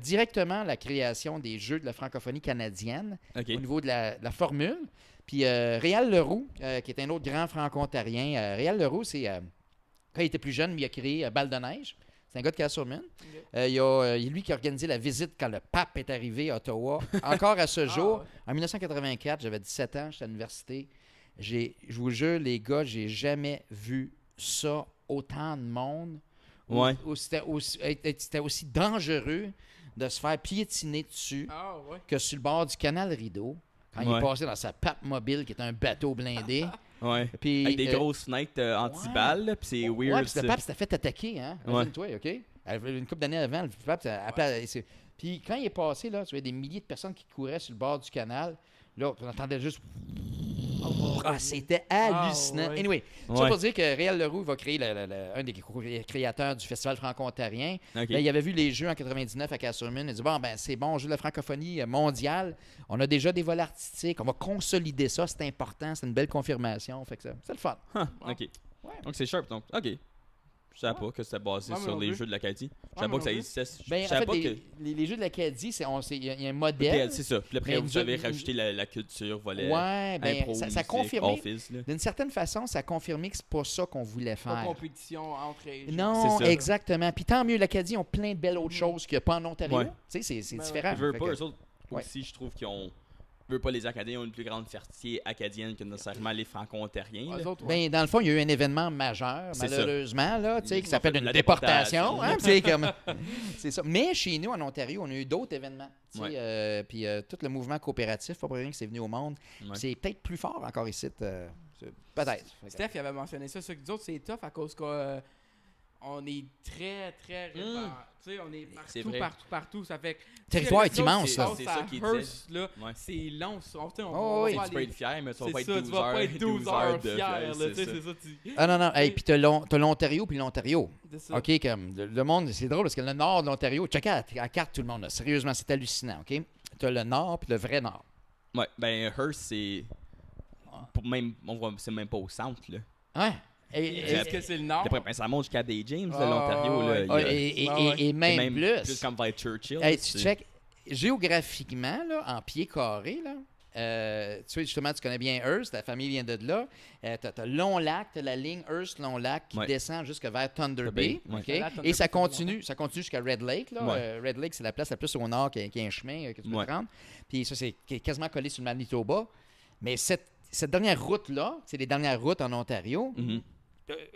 directement la création des Jeux de la francophonie canadienne au niveau de la formule. Puis Réal Leroux, qui est un autre grand franco-ontarien, Réal Leroux, c'est quand il était plus jeune, il a créé Balle de neige. C'est un gars de Castleman. Il y a lui qui a organisé la visite quand le pape est arrivé à Ottawa. Encore à ce jour, en 1984, j'avais 17 ans, j'étais à l'université. Je vous jure, les gars, j'ai jamais vu ça, autant de monde. C'était aussi dangereux de se faire piétiner dessus que sur le bord du canal Rideau, quand il est passé dans sa pape mobile, qui est un bateau blindé. Puis, avec des grosses fenêtres anti-balles, puis c'est weird. Puis le pape s'était fait attaquer, hein? Imagine-toi, OK? Une couple d'années avant, le pape... Puis quand il est passé, là, tu vois des milliers de personnes qui couraient sur le bord du canal. Là, on entendait juste... C'était hallucinant. ouais. Anyway, ça pour dire que Réal Leroux va créer un des créateurs du Festival franco-ontarien. OK. Là, il avait vu les Jeux en 99 à Castlemaine. Il a dit, bon, ben c'est bon, on joue de la francophonie mondiale. On a déjà des vols artistiques. On va consolider ça. C'est important. C'est une belle confirmation. Fait que c'est le fun. OK. Ouais. Donc, c'est Sharp. Donc, OK. Je savais pas que c'était basé sur les jeux de l'Acadie. Je savais pas que ça existait. Ben, Je en savais fait, pas que... les Jeux de l'Acadie, il y a un modèle. C'est ça. Puis après, Mais vous avez rajouté la culture, volet Ouais, ben, impro, ça musique, confirmait. office, là. D'une certaine façon, ça a confirmé que c'est pas ça qu'on voulait Pas de faire. compétition entre les gens. Non, C'est ça. exactement. Puis tant mieux, l'Acadie ont plein de belles autres choses qu'il n'y a pas en Ontario. Ouais. Tu sais, c'est Ben différent. Je veux Fait pas, que- eux autres aussi, je trouve qu'ils ont... Je veux pas, les Acadiens ont une plus grande fierté acadienne que nécessairement les Franco-ontariens. Eux là. autres, ouais. Ben, dans le fond, il y a eu un événement majeur, C'est ça. malheureusement, là, tu sais, Ils qui ont s'appelle fait une la déportation. déportation. Hein, tu sais, comme... C'est ça. Mais chez nous, en Ontario, on a eu d'autres événements. Tu sais, Ouais. puis tout le mouvement coopératif, pas pour rien que c'est venu au monde. Ouais. C'est peut-être plus fort encore ici. Peut-être. Steph, il avait mentionné ça. Ce que nous autres, c'est tough à cause qu'on on est très, très répartis. Tu sais, on est C'est partout, vrai. partout. Ça fait que... Territoire tu sais, est immense, les là. autres, C'est ça qu'il Hearst, là, Ouais. c'est long. Oh, oui. Tu peux être fier, mais tu vas C'est pas être ça, 12 tu vas heures, pas être 12 heures de fier, là, tu sais, c'est ça. Ah non, non. Hey, puis t'as l'Ontario puis l'Ontario. C'est ça. OK, comme le monde, c'est drôle parce que le nord de l'Ontario, check à la carte tout le monde, là. Sérieusement, c'est hallucinant, OK? T'as le nord puis le vrai nord. Ouais, ben Hearst, c'est... C'est même pas au centre, là. Ouais. Est-ce que c'est le nord? Après, ben, ça monte jusqu'à des James, là, Ah, l'Ontario, là. ouais. il y a- Et même, même plus. comme vers Churchill. Hey, c'est- tu check, géographiquement, là, en pieds carrés, là, tu sais, justement, tu connais bien Hearst, la famille vient de là. T'as Long-Lac, t'as la ligne Hearst-Long-Lac qui Ouais. descend jusque vers Thunder Thunder Bay. Bay, ouais. OK? Là, Thunder Et ça Bay, continue jusqu'à Red Lake. Là. Ouais. Red Lake, c'est la place la plus au nord qui a un chemin que tu peux Ouais. prendre. Puis ça, c'est quasiment collé sur le Manitoba. Mais cette dernière route-là, c'est les dernières routes en Ontario. Mhm.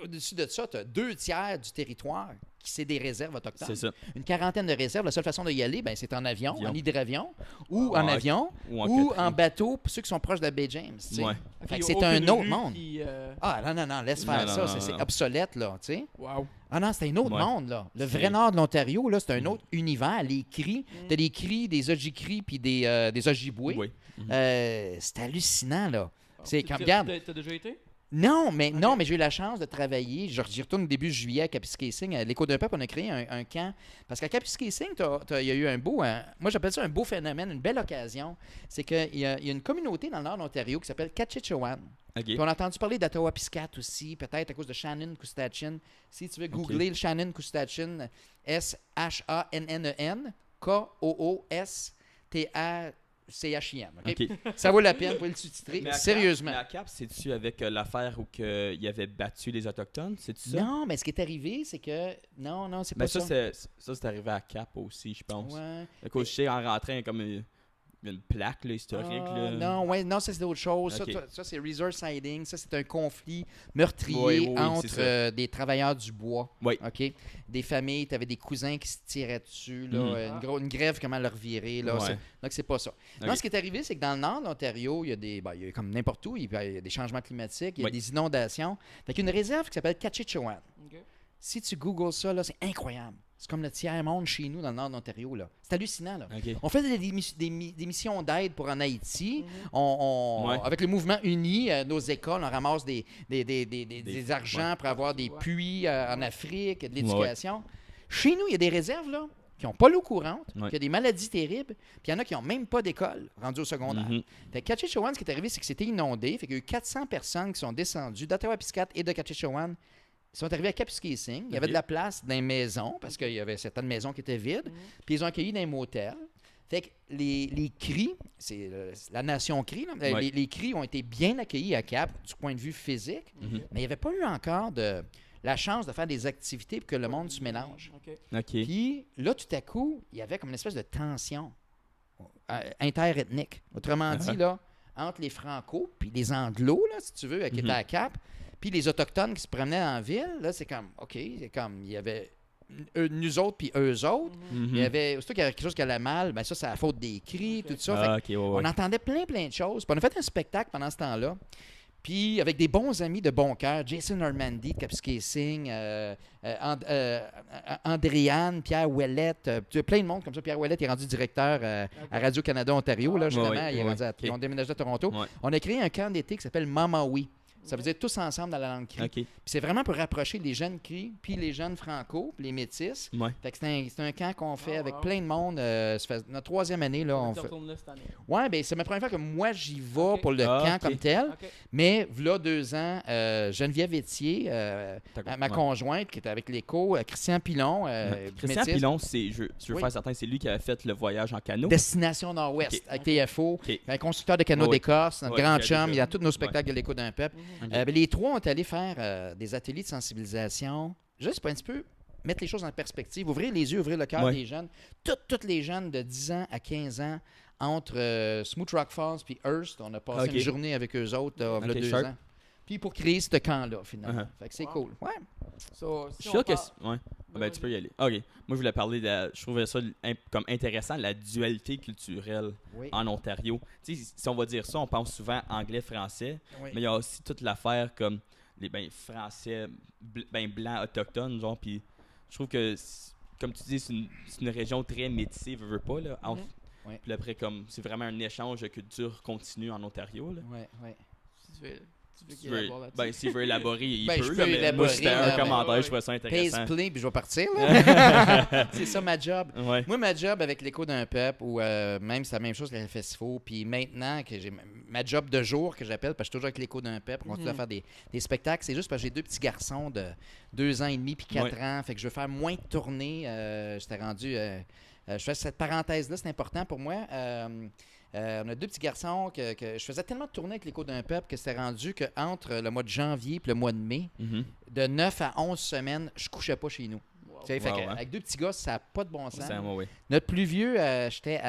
Au-dessus de ça, tu as 2 tiers du territoire qui c'est des réserves autochtones. C'est ça. Une quarantaine de réserves. La seule façon d'y aller, ben, c'est en avion, Avion. en hydravion, ou Ah, en avion, ou en ou quatrième. en bateau, pour ceux qui sont proches de la baie James. tu sais. Ouais. Fait que Il y a c'est aucune un autre rue monde. qui, Ah, non, laisse faire Non, ça. non, C'est non. obsolète, là, tu sais. Wow. Ah non, c'est un autre Ouais. monde, là. Le C'est- vrai nord de l'Ontario, là, c'est un autre univers. Les cris, t'as des cris, des Ojibwe puis des Ojibwe. Oui. C'est hallucinant, là. C'est Tu- quand, tu- regarde, T'as déjà été? non, mais j'ai eu la chance de travailler. J'y retourne au début juillet à Kapuskasing. À l'Écho d'un peuple, on a créé un camp. Parce qu'à Kapuskasing, il y a eu moi, j'appelle ça un beau phénomène, une belle occasion. C'est qu'il y a une communauté dans le nord de l'Ontario qui s'appelle Katchichewan. OK. Puis on a entendu parler d'Ottawa-Piscat aussi, peut-être à cause de Shannon Coustachin. Si tu veux googler le Shannon Coustachin, S-H-A-N-N-E-N, K-O-O-S-T-A-C-H-I-N. OK? OK. Ça vaut la peine, vous pouvez le sous-titrer. Mais à Sérieusement. Cap, c'est-tu avec l'affaire où il avait battu les Autochtones? C'est-tu ça? Non, mais ce qui est arrivé, c'est que. Non, c'est Ben pas ça. c'est arrivé à Cap aussi, je pense. Ouais. Le coach, je sais, en rentrant, il y a comme une plaque là, historique. Ah, là. non, ça c'est autre chose. Ok. Ça, c'est resource siding. Ça, c'est un conflit meurtrier Oui, c'est entre ça. des travailleurs du bois. Oui. OK? Des familles, tu avais des cousins qui se tiraient dessus. Là, une grève, comment leur virer. Là, Ouais. donc, c'est pas ça. Ok. Non, ce qui est arrivé, c'est que dans le nord de l'Ontario, il y a comme n'importe où, il y a des changements climatiques, il y a Oui. des inondations. Fait qu'il y a une réserve qui s'appelle Katchichewan. OK. Si tu googles ça, là, c'est incroyable. C'est comme le tiers-monde chez nous dans le nord de l'Ontario. Là. C'est hallucinant. Là. OK. On faisait des missions d'aide pour en Haïti. Ouais. Avec le mouvement uni, nos écoles, on ramasse des argents pour avoir des puits en Afrique, de l'éducation. Chez nous, il y a des réserves là, qui n'ont pas l'eau courante, Ouais. qui ont des maladies terribles, puis il y en a qui n'ont même pas d'école rendue au secondaire. Mhm. Fait que Katchichewan, ce qui est arrivé, c'est que c'était inondé. Fait qu'il y a eu 400 personnes qui sont descendues d'Ottawa-Piscat et de Katchichewan. Ils sont arrivés à Kapuskasing. Il y avait Ok. de la place dans les maisons, parce qu'il y avait certaines maisons qui étaient vides. Puis ils ont accueilli dans les motels. Fait que les Cris, c'est la nation Cris, là, Ouais. les Cris ont été bien accueillis à Cap du point de vue physique, Mhm. mais il n'y avait pas eu encore la chance de faire des activités pour que le monde se mélange. OK. OK. Puis là, tout à coup, il y avait comme une espèce de tension interethnique. Autrement dit, là, entre les Franco puis les Anglos, là, si tu veux, qui étaient à Cap, puis les Autochtones qui se promenaient en ville, là, c'est comme, OK, c'est comme, il y avait nous autres puis eux autres. Mhm. Il y avait, aussitôt qu'il y avait quelque chose qui allait mal, ben ça, c'est la faute des cris, tout ça. Fait que Ah, OK, ouais, ouais. on entendait plein de choses. Puis on a fait un spectacle pendant ce temps-là. Puis avec des bons amis de bon cœur, Jason Normandy de Capscasing, Andréane, Pierre Ouellette, plein de monde comme ça. Pierre Ouellette est rendu directeur à Radio-Canada Ontario, là, justement. Ils ont déménagé à Toronto. Ouais. On a créé un camp d'été qui s'appelle Mama Oui. Ça veut dire tous ensemble dans la langue cri. Puis c'est vraiment pour rapprocher les jeunes cri, puis les jeunes franco, puis les métis. Ouais. Fait que c'est un camp qu'on fait avec plein de monde. Ça fait notre 3e année. Là, on fait... là cette année. Ouais, bien, c'est ma première fois que moi, j'y vais pour le camp comme tel. Mais, voilà 2 ans, Geneviève Etier, ma conjointe, qui était avec l'Écho, Christian Pilon. Christian Pilon, je veux faire certain, c'est lui qui a fait le voyage en canot. Destination Nord-Ouest, avec TFO. Un constructeur de canaux d'écorce, notre grand chum. Il y a tous nos spectacles de l'Écho d'un peuple. Les 3 ont allé faire des ateliers de sensibilisation, juste pour un petit peu mettre les choses en perspective, ouvrir les yeux, ouvrir le cœur des jeunes. Toutes les jeunes de 10 ans à 15 ans, entre Smooth Rock Falls et Hearst, on a passé une journée avec eux autres il y a 2 ans. Puis pour créer ce camp-là, finalement. Fait que c'est cool. Ouais. Je suis sûr que... Ouais. Ben, tu peux y aller. OK. Moi, je voulais parler je trouvais ça comme intéressant, la dualité culturelle en Ontario. Tu sais, si on va dire ça, on pense souvent anglais-français, mais il y a aussi toute l'affaire comme les français, blancs, autochtones, genre, puis je trouve que, comme tu dis, c'est une région très métissée, veux pas, là, puis après, comme, c'est vraiment un échange de culture continu en Ontario, là. S'il veut élaborer, il peut. Mais moi, c'était un commentaire, je trouvais ça intéressant. Pace play, puis je vais partir. Là. C'est ça ma job. Ouais. Moi, ma job avec l'Écho d'un peuple, ou même c'est la même chose que la FSFO, puis maintenant que j'ai ma job de jour que j'appelle, parce que je suis toujours avec l'Écho d'un peuple, on continue à faire des spectacles, c'est juste parce que j'ai 2 petits garçons de 2 ans et demi puis 4 ans, fait que je veux faire moins de tournées. J'étais rendu... je fais cette parenthèse-là, c'est important pour moi. On a 2 petits garçons que je faisais tellement de tournées avec l'Écho d'un peuple que c'était rendu qu'entre le mois de janvier et le mois de mai, de 9 à 11 semaines, je couchais pas chez nous. Wow. Avec 2 petits gars, ça n'a pas de bon sens. Notre plus vieux, j'étais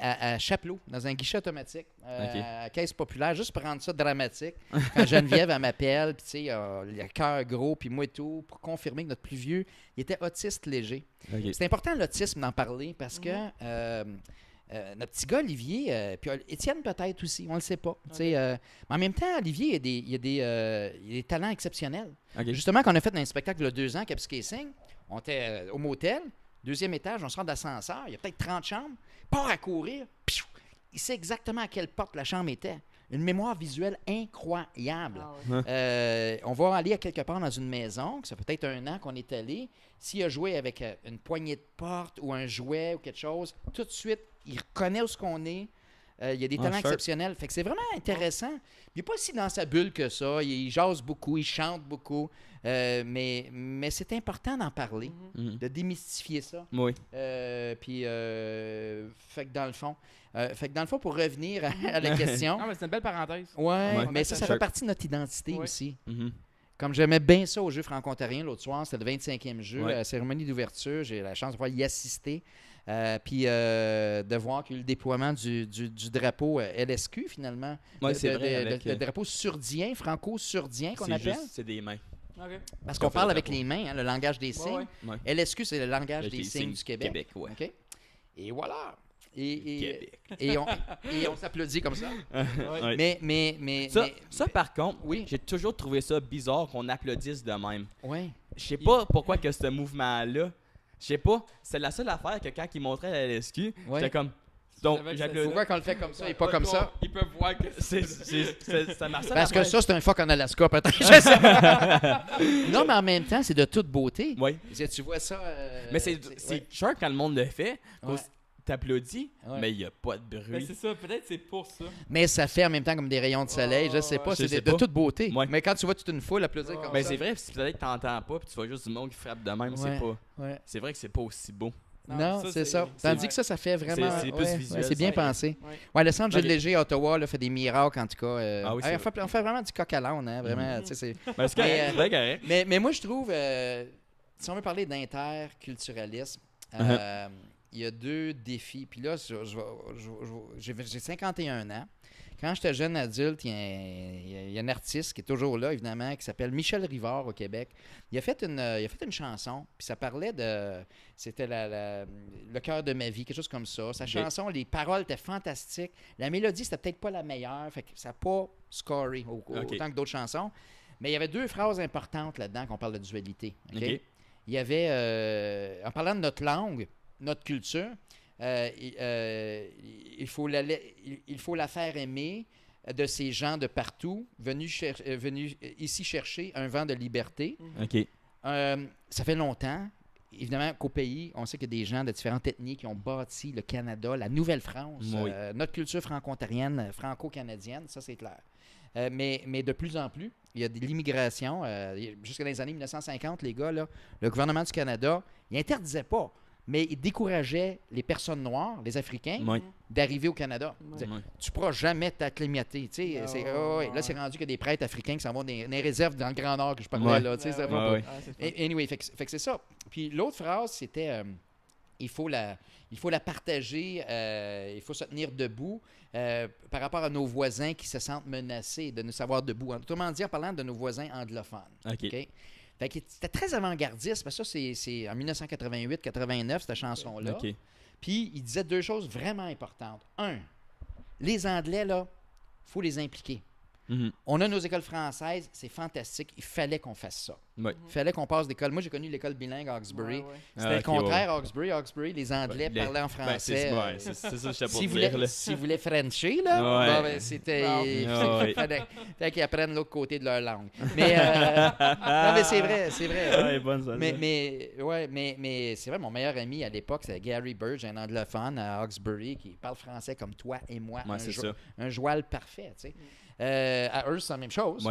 à Chapelot, dans un guichet automatique, à Caisse populaire, juste pour rendre ça dramatique. Quand Geneviève, elle m'appelle, puis tu sais, le cœur gros, puis moi et tout, pour confirmer que notre plus vieux, il était autiste léger. C'est important, l'autisme, d'en parler, parce que... notre petit gars, Olivier, puis Étienne peut-être aussi, on ne le sait pas. Mais en même temps, Olivier, il y a des talents exceptionnels. Justement, quand on a fait un spectacle il y a 2 ans, Capscasing, on était au motel, 2e étage, on se rend d'ascenseur, il y a peut-être 30 chambres, part à courir, piou, il sait exactement à quelle porte la chambre était. Une mémoire visuelle incroyable. On va aller à quelque part dans une maison, que ça fait peut-être 1 an qu'on est allé. S'il a joué avec une poignée de porte ou un jouet ou quelque chose, tout de suite, il reconnaît où ce qu'on est. Il y a des talents exceptionnels. Fait que c'est vraiment intéressant. Il n'est pas si dans sa bulle que ça. Il jase beaucoup, il chante beaucoup. Mais c'est important d'en parler, de démystifier ça. Oui. Puis, fait que dans le fond... pour revenir à la question... Non, mais c'est une belle parenthèse. Ouais, mais ça fait partie de notre identité aussi. Comme j'aimais bien ça au jeu franco-ontarien l'autre soir, c'était le 25e jeu, la cérémonie d'ouverture. J'ai eu la chance de pouvoir y assister. Puis de voir qu'il y a eu le déploiement du drapeau LSQ, finalement. Oui, c'est vrai. Le drapeau surdien, franco-surdien qu'on appelle. C'est des mains. Parce qu'on parle avec les mains, le langage des signes. LSQ, c'est le langage des signes du Québec. Okay? Et voilà. Et on s'applaudit comme ça. Mais ça, par contre, j'ai toujours trouvé ça bizarre qu'on applaudisse de même. Oui. Je sais pas pourquoi que ce mouvement-là, je sais pas, c'est la seule affaire que quand ils montraient la LSQ, j'étais comme... Donc, pourquoi qu'on le fait comme ça et pas comme ça? Ils peuvent voir que ça marche. Parce que ça, c'est un fuck en Alaska, peut-être. Non, mais en même temps, c'est de toute beauté. Oui. Tu vois ça... mais c'est cher quand le monde le fait. T'applaudis, mais il n'y a pas de bruit. Ben c'est ça, peut-être c'est pour ça. Mais ça fait en même temps comme des rayons de soleil, je sais pas, c'est de toute beauté. Ouais. Mais quand tu vois toute une foule applaudir comme ça... c'est vrai, si peut-être que t'entends pas, puis tu vois juste du monde qui frappe de même, c'est pas... C'est vrai que c'est pas aussi beau. Non, c'est ça. Tandis que ça fait vraiment... C'est plus visuel. C'est bien pensé. Ouais, le centre Gilles Léger à Ottawa fait des miracles, en tout cas. On fait vraiment du coq à l'âne, hein, vraiment. C'est correct. Mais moi, je trouve, si on veut parler d'interculturalisme... il y a 2 défis. Puis là, j'ai 51 ans. Quand j'étais jeune adulte, il y a un artiste qui est toujours là, évidemment, qui s'appelle Michel Rivard au Québec. Il a fait une chanson, puis ça parlait de... C'était le cœur de ma vie, quelque chose comme ça. Sa chanson, les paroles étaient fantastiques. La mélodie, c'était peut-être pas la meilleure, fait que ça n'a pas scoré autant que d'autres chansons. Mais il y avait 2 phrases importantes là-dedans qu'on parle de dualité. Okay? Il y avait, en parlant de notre langue, notre culture... il faut la faire aimer de ces gens de partout venus ici chercher un vent de liberté. Ça fait longtemps, évidemment, qu'au pays, on sait qu'il y a des gens de différentes ethnies qui ont bâti le Canada, la Nouvelle-France, notre culture franco-ontarienne, franco-canadienne, ça c'est clair. Mais de plus en plus, il y a de l'immigration. Jusque dans les années 1950, les gars, là, le gouvernement du Canada, il n'interdisait pas, mais il décourageait les personnes noires, les Africains, d'arriver au Canada. Tu ne pourras jamais t'acclimater. Là, c'est rendu qu'il y a des prêtres africains qui s'en vont dans les réserves dans le Grand Nord que je parlais. Là, anyway, fait que c'est ça. Puis l'autre phrase, c'était il faut la partager, il faut se tenir debout par rapport à nos voisins qui se sentent menacés de nous savoir debout. Autrement dit, en parlant de nos voisins anglophones. Okay? Fait que c'était très avant-gardiste, parce que ça, c'est en 1988-89, cette chanson-là. Puis, il disait 2 choses vraiment importantes. 1, les Anglais, là, il faut les impliquer. On a nos écoles françaises, c'est fantastique. Il fallait qu'on fasse ça. Il fallait qu'on passe d'école. Moi, j'ai connu l'école bilingue à Hawkesbury. C'était le contraire, Hawkesbury, les Anglais parlaient en français. C'est ça que j'étais pour dire. S'ils voulaient Frencher, là, c'était... Fait qu'ils apprennent l'autre côté de leur langue. Mais, non, mais c'est vrai. Mais c'est vrai, mon meilleur ami à l'époque, c'était Gary Burge, un anglophone à Hawkesbury, qui parle français comme toi et moi. Un joual parfait, tu sais. À Hearst, c'est la même chose.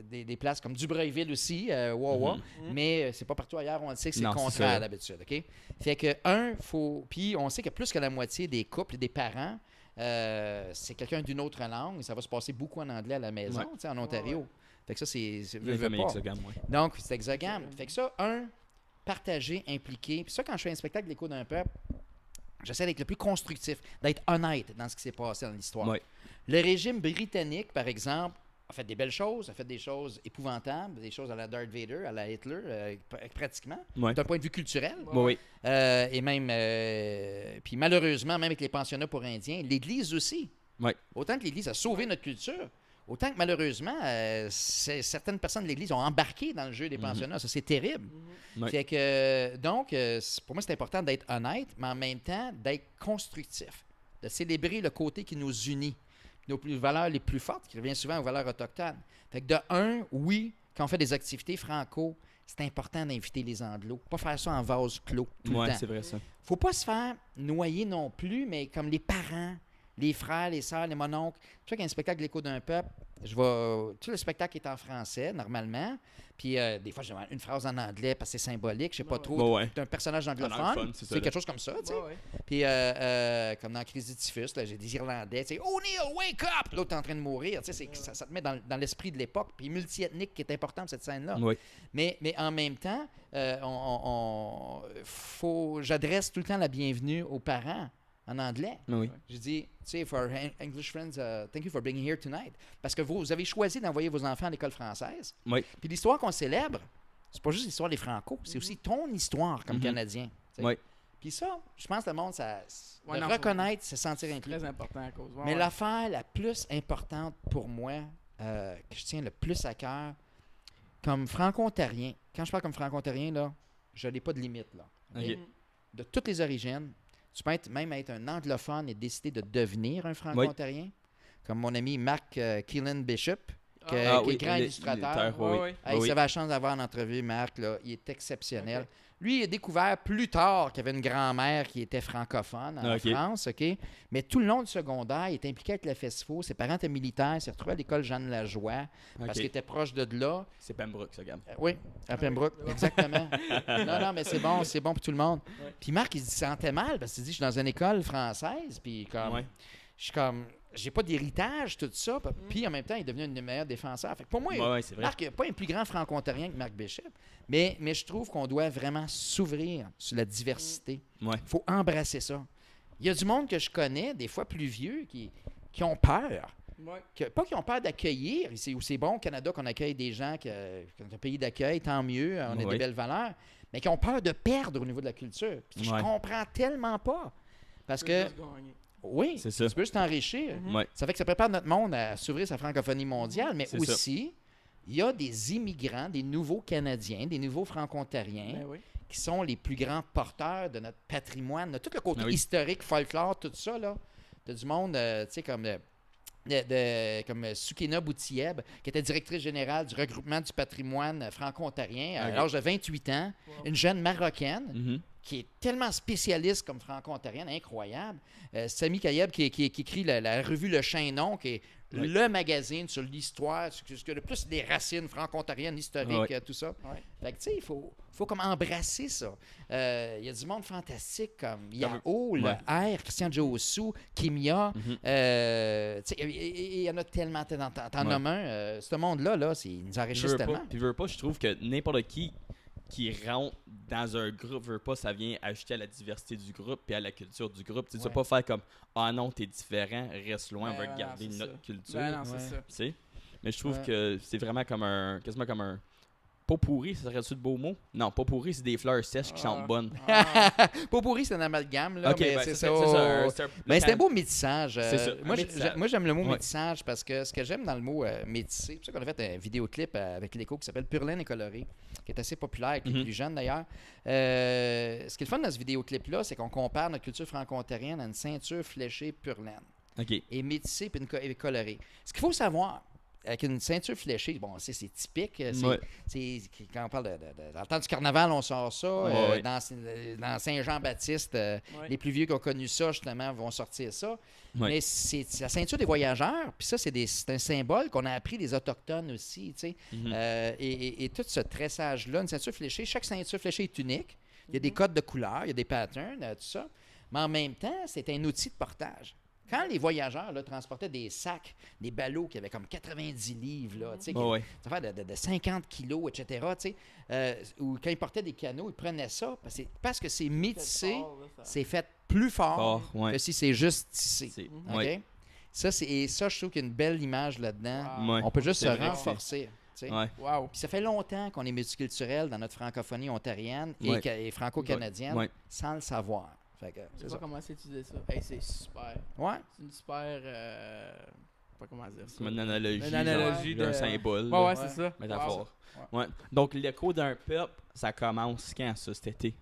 Des places comme Dubreuilville aussi, Wawa. Mais c'est pas partout ailleurs, on le sait que c'est le contraire d'habitude. Okay? Fait que, puis on sait que plus que la moitié des couples, des parents, c'est quelqu'un d'une autre langue. Ça va se passer beaucoup en anglais à la maison, en Ontario. Fait que ça, c'est exogame, Donc, c'est exogame. Fait que ça, partager, impliquer. Puis ça, quand je fais un spectacle d'Écho d'un peuple, j'essaie d'être le plus constructif, d'être honnête dans ce qui s'est passé dans l'histoire. Le régime britannique, par exemple, a fait des belles choses, a fait des choses épouvantables, des choses à la Darth Vader, à la Hitler, pratiquement, d'un point de vue culturel. Et même, puis malheureusement, même avec les pensionnats pour Indiens, l'Église aussi. Autant que l'Église a sauvé notre culture, autant que malheureusement, certaines personnes de l'Église ont embarqué dans le jeu des pensionnats. Ça, c'est terrible. Fait que, donc, pour moi, c'est important d'être honnête, mais en même temps, d'être constructif, de célébrer le côté qui nous unit, nos valeurs les plus fortes, qui revient souvent aux valeurs autochtones. Fait que quand on fait des activités franco, c'est important d'inviter les Anglos. Pas faire ça en vase clos tout le temps. C'est vrai, ça. Faut pas se faire noyer non plus, mais comme les parents, les frères, les sœurs, les mononcles. Tu sais qu'un spectacle de l'Écho d'un peuple, tout le spectacle est en français, normalement. Puis des fois, j'ai une phrase en anglais parce que c'est symbolique. Je sais pas trop. Un personnage anglophone. C'est quelque chose comme ça, tu sais. Puis comme dans Crise du Typhus, là, j'ai des Irlandais. Tu sais, O'Neill, wake up! L'autre est en train de mourir. Tu sais, ça te met dans l'esprit de l'époque. Puis multiethnique qui est important pour cette scène-là. Mais en même temps, j'adresse tout le temps la bienvenue aux parents. En anglais. Je dis, tu sais, for English friends, thank you for being here tonight. Parce que vous avez choisi d'envoyer vos enfants à l'école française. Puis l'histoire qu'on célèbre, c'est pas juste l'histoire des Franco, c'est aussi ton histoire comme Canadien. Puis ça, je pense que le monde, reconnaître, se sentir inclus. C'est très important à cause. Mais l'affaire la plus importante pour moi, que je tiens le plus à cœur, comme franco-ontarien, quand je parle comme franco-ontarien, là, je n'ai pas de limite. Là. De toutes les origines. Tu peux même être un anglophone et décider de devenir un franco-ontarien. Comme mon ami Marc Keelan Bishop, qui est grand illustrateur. Vous avez la chance d'avoir une entrevue, Marc. Là, il est exceptionnel. Lui, il a découvert plus tard qu'il y avait une grand-mère qui était francophone en France. Mais tout le long du secondaire, il était impliqué avec le FESFO. Ses parents étaient militaires. Il s'est retrouvé à l'école Jeanne Lajoie parce qu'il était proche de là. C'est Pembroke, ça, gamme. Oui, à Pembroke, exactement. Non, mais c'est bon pour tout le monde. Puis Marc, il se sentait mal parce qu'il dit, je suis dans une école française, puis comme... je suis comme, j'ai pas d'héritage, tout ça. Puis en même temps, il est devenu un des meilleurs défenseurs. Fait que pour moi, Marc n'est pas un plus grand franco-ontarien que Marc Bishop, mais je trouve qu'on doit vraiment s'ouvrir sur la diversité. Il faut embrasser ça. Il y a du monde que je connais, des fois plus vieux, qui ont peur. Pas qu'ils ont peur d'accueillir. C'est bon au Canada qu'on accueille des gens qui ont un pays d'accueil, tant mieux, on a des belles valeurs, mais qui ont peur de perdre au niveau de la culture. Puis je comprends tellement pas. Parce que... Oui, c'est ça. Tu peux juste t'enrichir. Ça fait que ça prépare notre monde à s'ouvrir sa francophonie mondiale, mais aussi, il y a des immigrants, des nouveaux Canadiens, des nouveaux franco-ontariens qui sont les plus grands porteurs de notre patrimoine, de tout le côté historique, folklore, tout ça. Là. De du monde, tu sais, comme Soukina Boutieb, qui était directrice générale du regroupement du patrimoine franco-ontarien à l'âge de 28 ans, une jeune Marocaine qui est tellement spécialiste comme franco-ontarienne, incroyable. Sami Kayeb qui écrit la revue Le Chaînon, qui est le magazine sur l'histoire, ce que le plus des racines franco-ontariennes, historiques, tout ça. Fait que tu sais, il faut comme embrasser ça. Il y a du monde fantastique comme Yao, le R, Christian Jossou, Kimia. Il y en a tellement. T'en nommes un. Ce monde-là, il nous enrichit tellement. Puis je trouve que n'importe qui rentre dans un groupe, veut pas, ça vient ajouter à la diversité du groupe et à la culture du groupe. Tu ne vas pas faire comme « Ah non, t'es différent, reste loin, on va garder notre culture. » c'est ça. Mais je trouve que c'est vraiment quasiment comme un... Pas pourri, ça serait-tu de beaux mots? Non, pas pourri, c'est des fleurs sèches qui sentent bonnes. Pas pourri, c'est un amalgame, là, mais c'est ça. Mais c'est un beau métissage. Moi, j'aime le mot métissage parce que ce que j'aime dans le mot métissé, c'est pour ça qu'on a fait un vidéoclip avec l'Écho qui s'appelle Purlaine et coloré, qui est assez populaire avec les plus jeunes d'ailleurs. Ce qui est le fun dans ce vidéoclip-là, c'est qu'on compare notre culture franco-ontarienne à une ceinture fléchée Purlaine. Et métissée et colorée. Ce qu'il faut savoir, avec une ceinture fléchée, bon, c'est typique. Quand on parle dans le temps du carnaval, on sort ça. Dans Saint-Jean-Baptiste, les plus vieux qui ont connu ça, justement, vont sortir ça. Mais c'est la ceinture des voyageurs. Puis ça, c'est un symbole qu'on a appris des Autochtones aussi. Et tout ce tressage-là, une ceinture fléchée, chaque ceinture fléchée est unique. Il y a des codes de couleurs, il y a des patterns, tout ça. Mais en même temps, c'est un outil de portage. Quand les voyageurs transportaient des sacs, des ballots qui avaient comme 90 livres, de 50 kilos, etc., ou quand ils portaient des canots, ils prenaient ça parce que c'est métissé, c'est fait plus fort que si c'est juste tissé. Ça, je trouve qu'il y a une belle image là-dedans. On peut juste se renforcer. Puis ça fait longtemps qu'on est multiculturel dans notre francophonie ontarienne et franco-canadienne sans le savoir. Je sais pas comment utiliser ça. C'est super. C'est une super... pas comment dire ça. Une analogie d'un symbole. C'est ça. Métaphore. Donc, l'écho d'un peuple, ça commence quand, ça, cet été?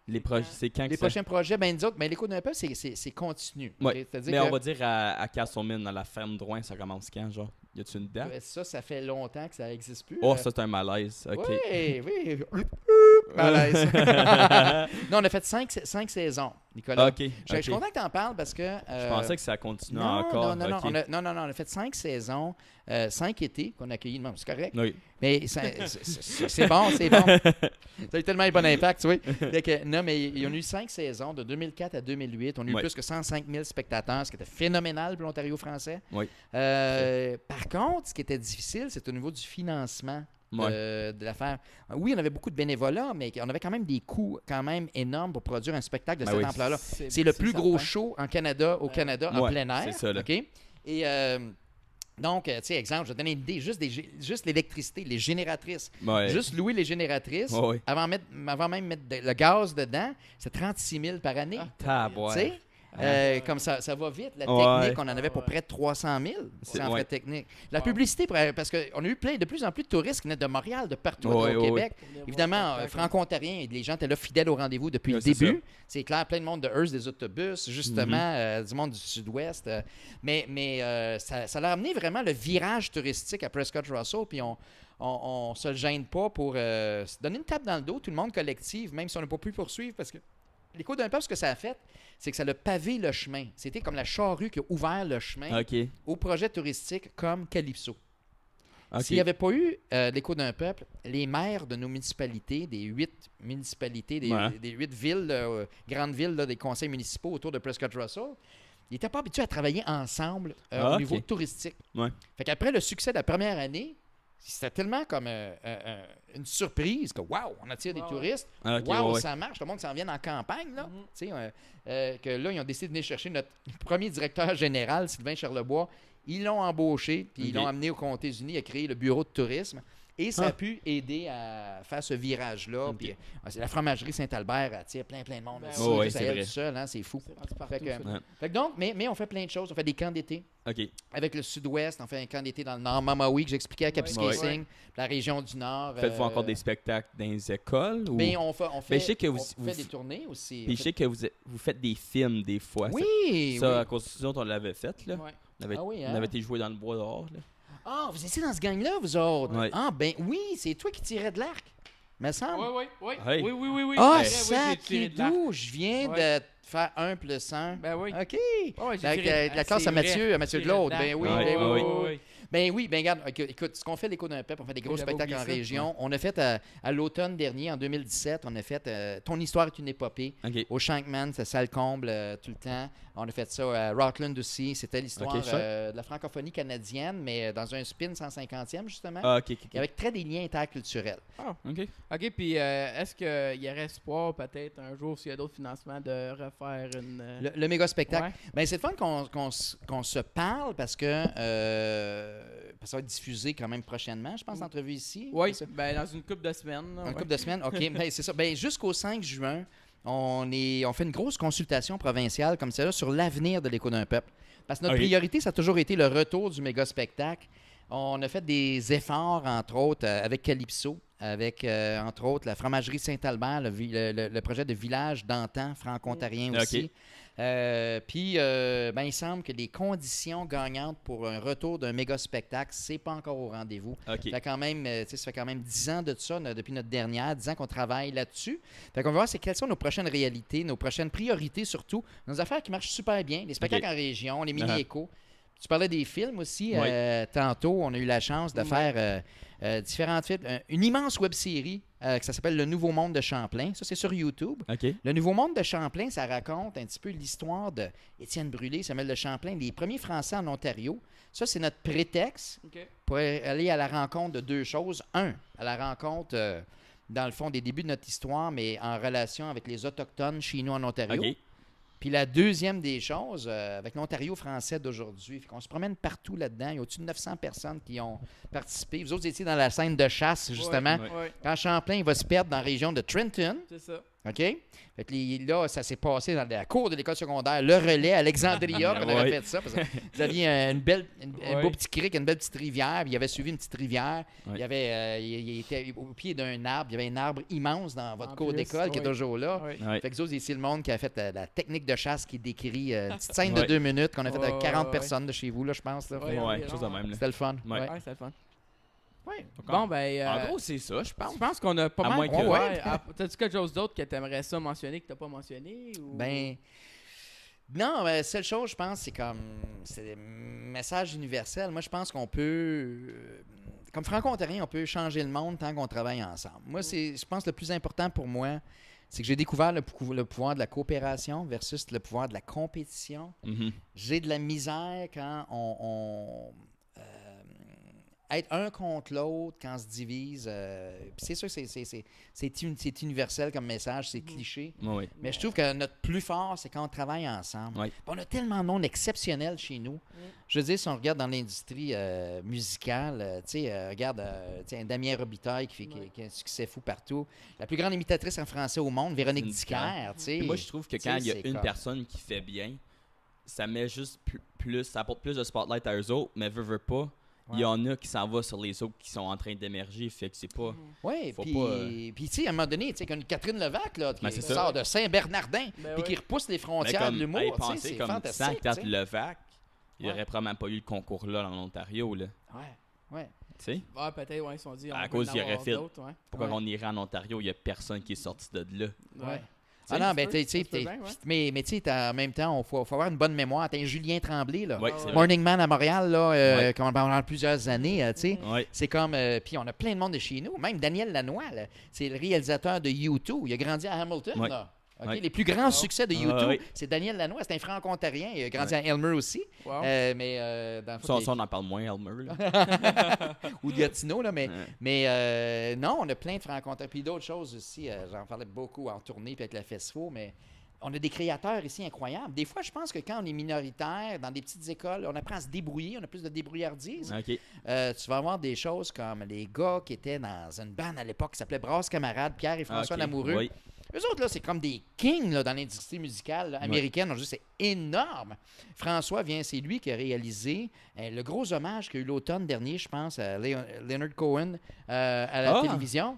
Les projets, c'est quand les prochains projets, nous autres, l'écho d'un peuple, c'est continu. Mais on va dire à Castlemine, dans la ferme Drouin, ça commence quand, genre? Y a-tu une date? Ça fait longtemps que ça n'existe plus. Ça, c'est un malaise. OK. Oui. Malaise. Non, on a fait 5 saisons, Nicolas. Je suis content que tu en parles parce que... je pensais que ça continuait encore. Non, on a fait 5 saisons, 5 étés qu'on a accueillis. Non, c'est correct. Oui. Mais c'est bon. Ça a eu tellement un bon impact, tu vois. Non, mais ils ont eu 5 saisons, de 2004 à 2008. On a eu plus que 105 000 spectateurs, ce qui était phénoménal pour l'Ontario français. Par contre, ce qui était difficile, c'est au niveau du financement de l'affaire. Oui, on avait beaucoup de bénévolat, mais on avait quand même des coûts quand même énormes pour produire un spectacle de cette ampleur-là. C'est le plus gros show au Canada, en plein air. C'est ça, là. Et... donc, tu sais, exemple, je vais te donner une idée, juste l'électricité, les génératrices. Juste louer les génératrices, avant même mettre le gaz dedans, c'est 36 000 par année. Comme ça va vite. La technique, on en avait pour près de 300 000 en frais techniques. La publicité, parce qu'on a eu de plus en plus de touristes qui venaient de Montréal, de partout au Québec. Évidemment, franco-ontariens, les gens étaient là fidèles au rendez-vous depuis le début. C'est clair, plein de monde de Hearst, des autobus, justement, du monde du sud-ouest. Mais ça leur a amené vraiment le virage touristique à Prescott Russell, puis on se le gêne pas pour se donner une tape dans le dos, tout le monde collectif, même si on n'a pas pu poursuivre, parce que l'écho d'un peuple, ce que ça a fait, c'est que ça a pavé le chemin. C'était comme la charrue qui a ouvert le chemin au projet touristique comme Calypso. S'il n'y avait pas eu l'écho d'un peuple, les maires de nos municipalités, des 8 municipalités, des 8 villes, grandes villes des conseils municipaux autour de Prescott Russell, ils n'étaient pas habitués à travailler ensemble au niveau touristique. Ouais. Fait qu'après le succès de la première année, c'était tellement comme une surprise que, wow, on attire des touristes. Ça marche, le monde s'en vient en campagne. Là. Que là, ils ont décidé de venir chercher notre premier directeur général, Sylvain Charlebois. Ils l'ont embauché, puis ils l'ont amené aux États-Unis, il a créé le bureau de tourisme. Et ça a pu aider à faire ce virage-là. Puis, la fromagerie Saint-Albert attire plein de monde. C'est vrai. Seul, hein, c'est fou. Fait que donc, mais on fait plein de choses. On fait des camps d'été. Avec le Sud-Ouest, on fait un camp d'été dans le Nord, Mamawi, que j'expliquais à Kapuskasing, la région du Nord. Faites-vous encore des spectacles dans les écoles? Ou... Bien, on fait des tournées aussi. Puis je sais que vous faites des films des fois. Oui! Ça, à cause de on l'avait fait. Là. Ouais. On avait été joué dans le bois dehors. Là. Ah, vous étiez dans ce gang-là, vous autres? Ouais. Ah, ben oui, c'est toi qui tirais de l'arc, me semble. Oui. Ah, ça, d'où je viens de faire 1 plus 1. Ben oui. OK. La classe à Mathieu de l'autre. Ben oui, oui. Ben oui, ben regarde, écoute, ce qu'on fait l'Écho d'un peuple, on fait des gros spectacles en région. Ouais. On a fait à l'automne dernier, en 2017, on a fait Ton histoire est une épopée. Au Shankman, c'est salle comble tout le temps. On a fait ça à Rockland aussi. C'était l'histoire de la francophonie canadienne, mais dans un spin 150e, justement. Avec très des liens interculturels. Ah, OK, puis est-ce qu'il y aurait espoir, peut-être, un jour, s'il y a d'autres financements, de refaire une... Le méga spectacle. Ouais. Ben, c'est le fun qu'on se parle parce que ça va être diffusé quand même prochainement, je pense, l'entrevue ici. Oui, ben, dans une couple de semaines. Une couple de semaines, OK. Ben, c'est ça. Ben, jusqu'au 5 juin, on fait une grosse consultation provinciale comme celle-là sur l'avenir de l'Écho d'un peuple. Parce que notre priorité, ça a toujours été le retour du méga spectacle. On a fait des efforts, entre autres, avec Calypso, avec, entre autres, la fromagerie Saint-Albert, le projet de village d'antan franco-ontarien aussi. Puis, il semble que les conditions gagnantes pour un retour d'un méga spectacle, c'est pas encore au rendez-vous. Ça fait quand même 10 ans de ça, depuis notre dernière, 10 ans qu'on travaille là-dessus. Fait qu'on va voir quelles sont nos prochaines réalités, nos prochaines priorités surtout, nos affaires qui marchent super bien, les spectacles en région, les mini-échos. Tu parlais des films aussi. Tantôt, on a eu la chance de faire différentes films. Une immense web-série que ça s'appelle Le Nouveau Monde de Champlain. Ça, c'est sur YouTube. Le Nouveau Monde de Champlain, ça raconte un petit peu l'histoire d'Étienne Brûlé, Samuel de Champlain, les premiers Français en Ontario. Ça, c'est notre prétexte pour aller à la rencontre de deux choses. Un, à la rencontre, dans le fond, des débuts de notre histoire, mais en relation avec les Autochtones chez nous en Ontario. Puis la deuxième des choses, avec l'Ontario français d'aujourd'hui, on se promène partout là-dedans. Il y a au-dessus de 900 personnes qui ont participé. Vous autres étiez dans la scène de chasse, justement. Quand Champlain va se perdre dans la région de Trenton. C'est ça. OK? Fait que là, ça s'est passé dans la cour de l'école secondaire. Le Relais, Alexandria, on avait fait ça. Parce que vous aviez un beau petit crique, une belle petite rivière. Puis il avait suivi une petite rivière. Il était au pied d'un arbre. Il y avait un arbre immense dans votre cour d'école qui est toujours là. Fait que vous autres, ici, le monde qui a fait la technique de chasse qui décrit une petite scène de 2 minutes qu'on a fait avec 40 personnes de chez vous, là, je pense. Là. Chose de même. C'était le fun. C'était le fun. Oui. Bon, ben. En gros, c'est ça, je pense. Je pense qu'on a pas mal. T'as-tu quelque chose d'autre que tu aimerais ça mentionner que tu n'as pas mentionné? Ou... Ben. Non, la seule chose, je pense, c'est un message universel. Moi, je pense qu'on peut. Comme franco-ontarien, on peut changer le monde tant qu'on travaille ensemble. Moi, je pense que le plus important pour moi, c'est que j'ai découvert le pouvoir de la coopération versus le pouvoir de la compétition. J'ai de la misère quand on être un contre l'autre quand on se divise. C'est sûr que c'est universel comme message, c'est cliché. Mais je trouve que notre plus fort, c'est quand on travaille ensemble. On a tellement de monde exceptionnel chez nous. Je veux dire, si on regarde dans l'industrie musicale, regarde Damien Robitaille qui a un succès fou partout. La plus grande imitatrice en français au monde, Véronique Dicker. Moi, je trouve que quand il y a une personne qui fait bien, ça met juste plus, ça apporte plus de spotlight à eux autres, mais veut pas. Il y en a qui s'en vont sur les autres qui sont en train d'émerger, fait que c'est pas... Oui, puis tu sais, à un moment donné, tu sais, une Catherine Levac, là, qui sort de Saint-Bernardin, puis qui repousse les frontières de l'humour, tu sais, c'est fantastique. Sans Catherine Levac, il n'y aurait probablement pas eu le concours-là en Ontario, là. Ouais. Tu sais? Peut-être, ils se sont dit... À cause, il aurait fait... Pourquoi on irait en Ontario, il n'y a personne qui est sorti de là. Non, mais tu sais, en même temps, il faut avoir une bonne mémoire. T'as un Julien Tremblay, là. Morning Man à Montréal, là, pendant plusieurs années, tu sais. C'est comme... Puis on a plein de monde de chez nous. Même Daniel Lanois, là, c'est le réalisateur de U2. Il a grandi à Hamilton, là. Okay? Les plus grands succès de YouTube, c'est Daniel Lanois. C'est un franco-ontarien. Il a grandi à Elmer aussi. Wow. Mais dans le Ça, on en parle moins, Elmer. ou Gatineau, là. Mais non, on a plein de franco-ontariens. Puis d'autres choses aussi. J'en parlais beaucoup en tournée puis avec la Festival, mais on a des créateurs ici incroyables. Des fois, je pense que quand on est minoritaire, dans des petites écoles, on apprend à se débrouiller. On a plus de débrouillardise. OK. Tu vas avoir des choses comme les gars qui étaient dans une bande à l'époque qui s'appelait Brasse Camarades, Pierre et François Lamoureux. Oui. Eux autres, là, c'est comme des kings là, dans l'industrie musicale là, américaine. On dit, c'est énorme. François c'est lui qui a réalisé le gros hommage qu'il y a eu l'automne dernier, je pense, à Leonard Cohen à la télévision.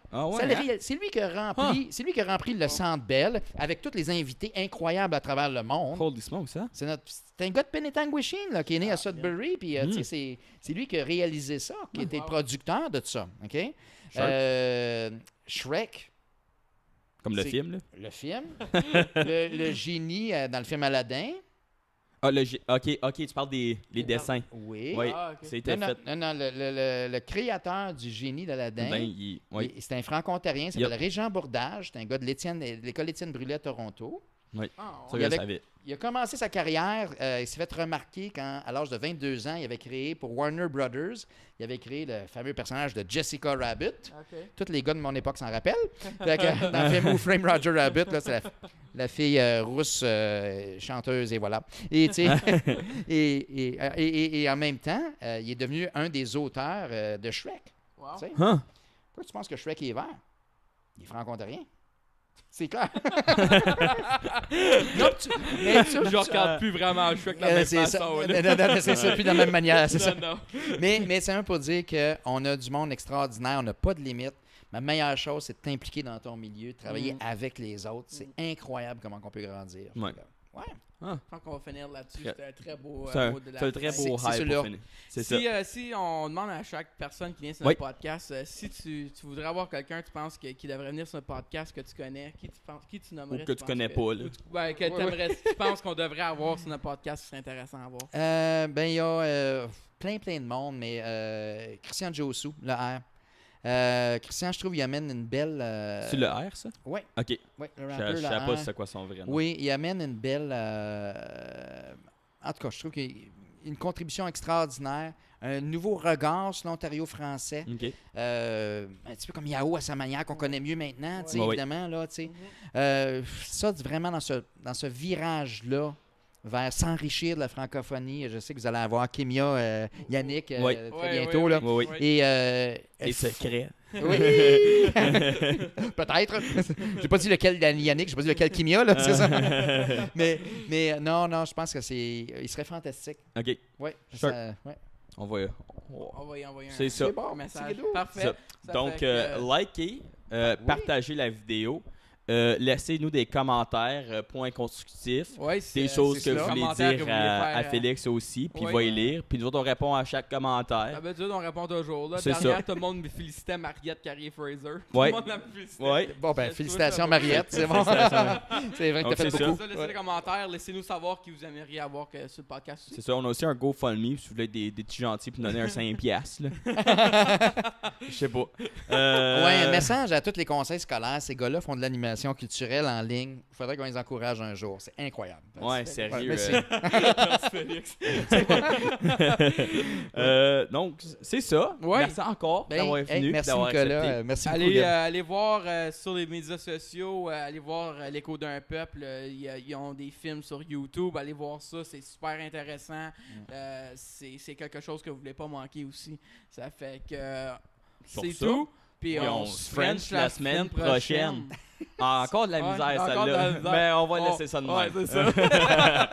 C'est lui qui a rempli le Centre Bell avec tous les invités incroyables à travers le monde. Holy smoke, ça. C'est un gars de Penetanguishene là, qui est né à Sudbury, puis c'est lui qui a réalisé ça, qui était producteur de ça. OK? Shrek. Comme le film, là? Le film. le génie dans le film Aladdin. OK, tu parles des dessins. Oui. Okay. C'était fait. Non, le créateur du génie d'Aladin, c'est un franco-ontarien, il s'appelle Régent Bourdage, c'est un gars de l'école Étienne Brulé à Toronto. Oui, ça je savais. Il a commencé sa carrière, il s'est fait remarquer quand, à l'âge de 22 ans, il avait créé pour Warner Brothers, il avait créé le fameux personnage de Jessica Rabbit. Okay. Tous les gars de mon époque s'en rappellent. Dans le film Who Framed Roger Rabbit, là, c'est la fille rousse chanteuse, et voilà. Et, et en même temps, il est devenu un des auteurs de Shrek. Wow. Pourquoi tu penses que Shrek est vert? Il est franco-ontarien. C'est clair. Non, je regarde plus vraiment Shrek de la même façon. Non, c'est ça, plus de la même manière. C'est ça. Mais c'est un pour dire qu'on a du monde extraordinaire, on n'a pas de limite. Ma meilleure chose, c'est de t'impliquer dans ton milieu, de travailler avec les autres. C'est incroyable comment on peut grandir. Ouais. Je pense qu'on va finir là-dessus. C'était un très beau mot de la fin. C'est un très beau hype pour finir. Si on demande à chaque personne qui vient sur notre podcast, si tu voudrais avoir quelqu'un, tu penses qui devrait venir sur notre podcast que tu connais, qui tu nommerais? Ou que tu connais pas, là. Tu penses qu'on devrait avoir sur notre podcast, ce serait intéressant à voir? Il y a plein de monde, mais Christian Josu, le R. Christian, je trouve qu'il amène une belle... C'est le R, ça? Oui. OK. Ouais, je ne sais pas c'est quoi son vrai nom. Oui, il amène une belle... En tout cas, je trouve qu'il y a une contribution extraordinaire, un nouveau regard sur l'Ontario français. Okay. Un petit peu comme Yahoo à sa manière, qu'on connaît mieux maintenant, évidemment. Là, ça, vraiment dans ce virage-là, vers s'enrichir de la francophonie. Je sais que vous allez avoir Kimia, Yannick très bientôt. Là. Oui. Et secrets. Oui. Peut-être. J'ai pas dit lequel Yannick, j'ai pas dit lequel Kimia, là, c'est ça. mais non, je pense que il serait fantastique. OK. Oui. Sure. Ouais. On va y envoyer c'est ça. Bon, message. Parfait. Donc, likez, partagez la vidéo. Laissez-nous des commentaires, points constructifs, des choses que vous voulez dire à Félix aussi, puis il va y lire. Puis nous autres, on répond à chaque commentaire. D'habitude, on répond toujours. Là. Tout le monde me félicitait Mariette Carrier-Fraser. Tout le monde la félicitait. Bon, félicitations Mariette, c'est bon. C'est vrai que t'as fait beaucoup. Laissez des commentaires, laissez-nous savoir qui vous aimeriez avoir sur le podcast aussi. C'est ça, on a aussi un GoFundMe, si vous voulez des petits gentils pour donner un 5$. Je sais pas. Un message à tous les conseils scolaires. Ces gars-là font de l'animation culturelle en ligne. Il faudrait qu'on les encourage un jour. C'est incroyable. Sérieux. Félix. Donc, c'est ça. Merci encore d'avoir venu. Merci Nicolas. Merci beaucoup. Allez voir sur les médias sociaux. Allez voir l'Écho d'un peuple. Ils ont des films sur YouTube. Allez voir ça. C'est super intéressant. C'est quelque chose que vous ne voulez pas manquer aussi. Ça fait que c'est tout. Puis on se French la semaine prochaine. Encore de la misère, celle-là. Mais on va laisser ça de même. C'est ça.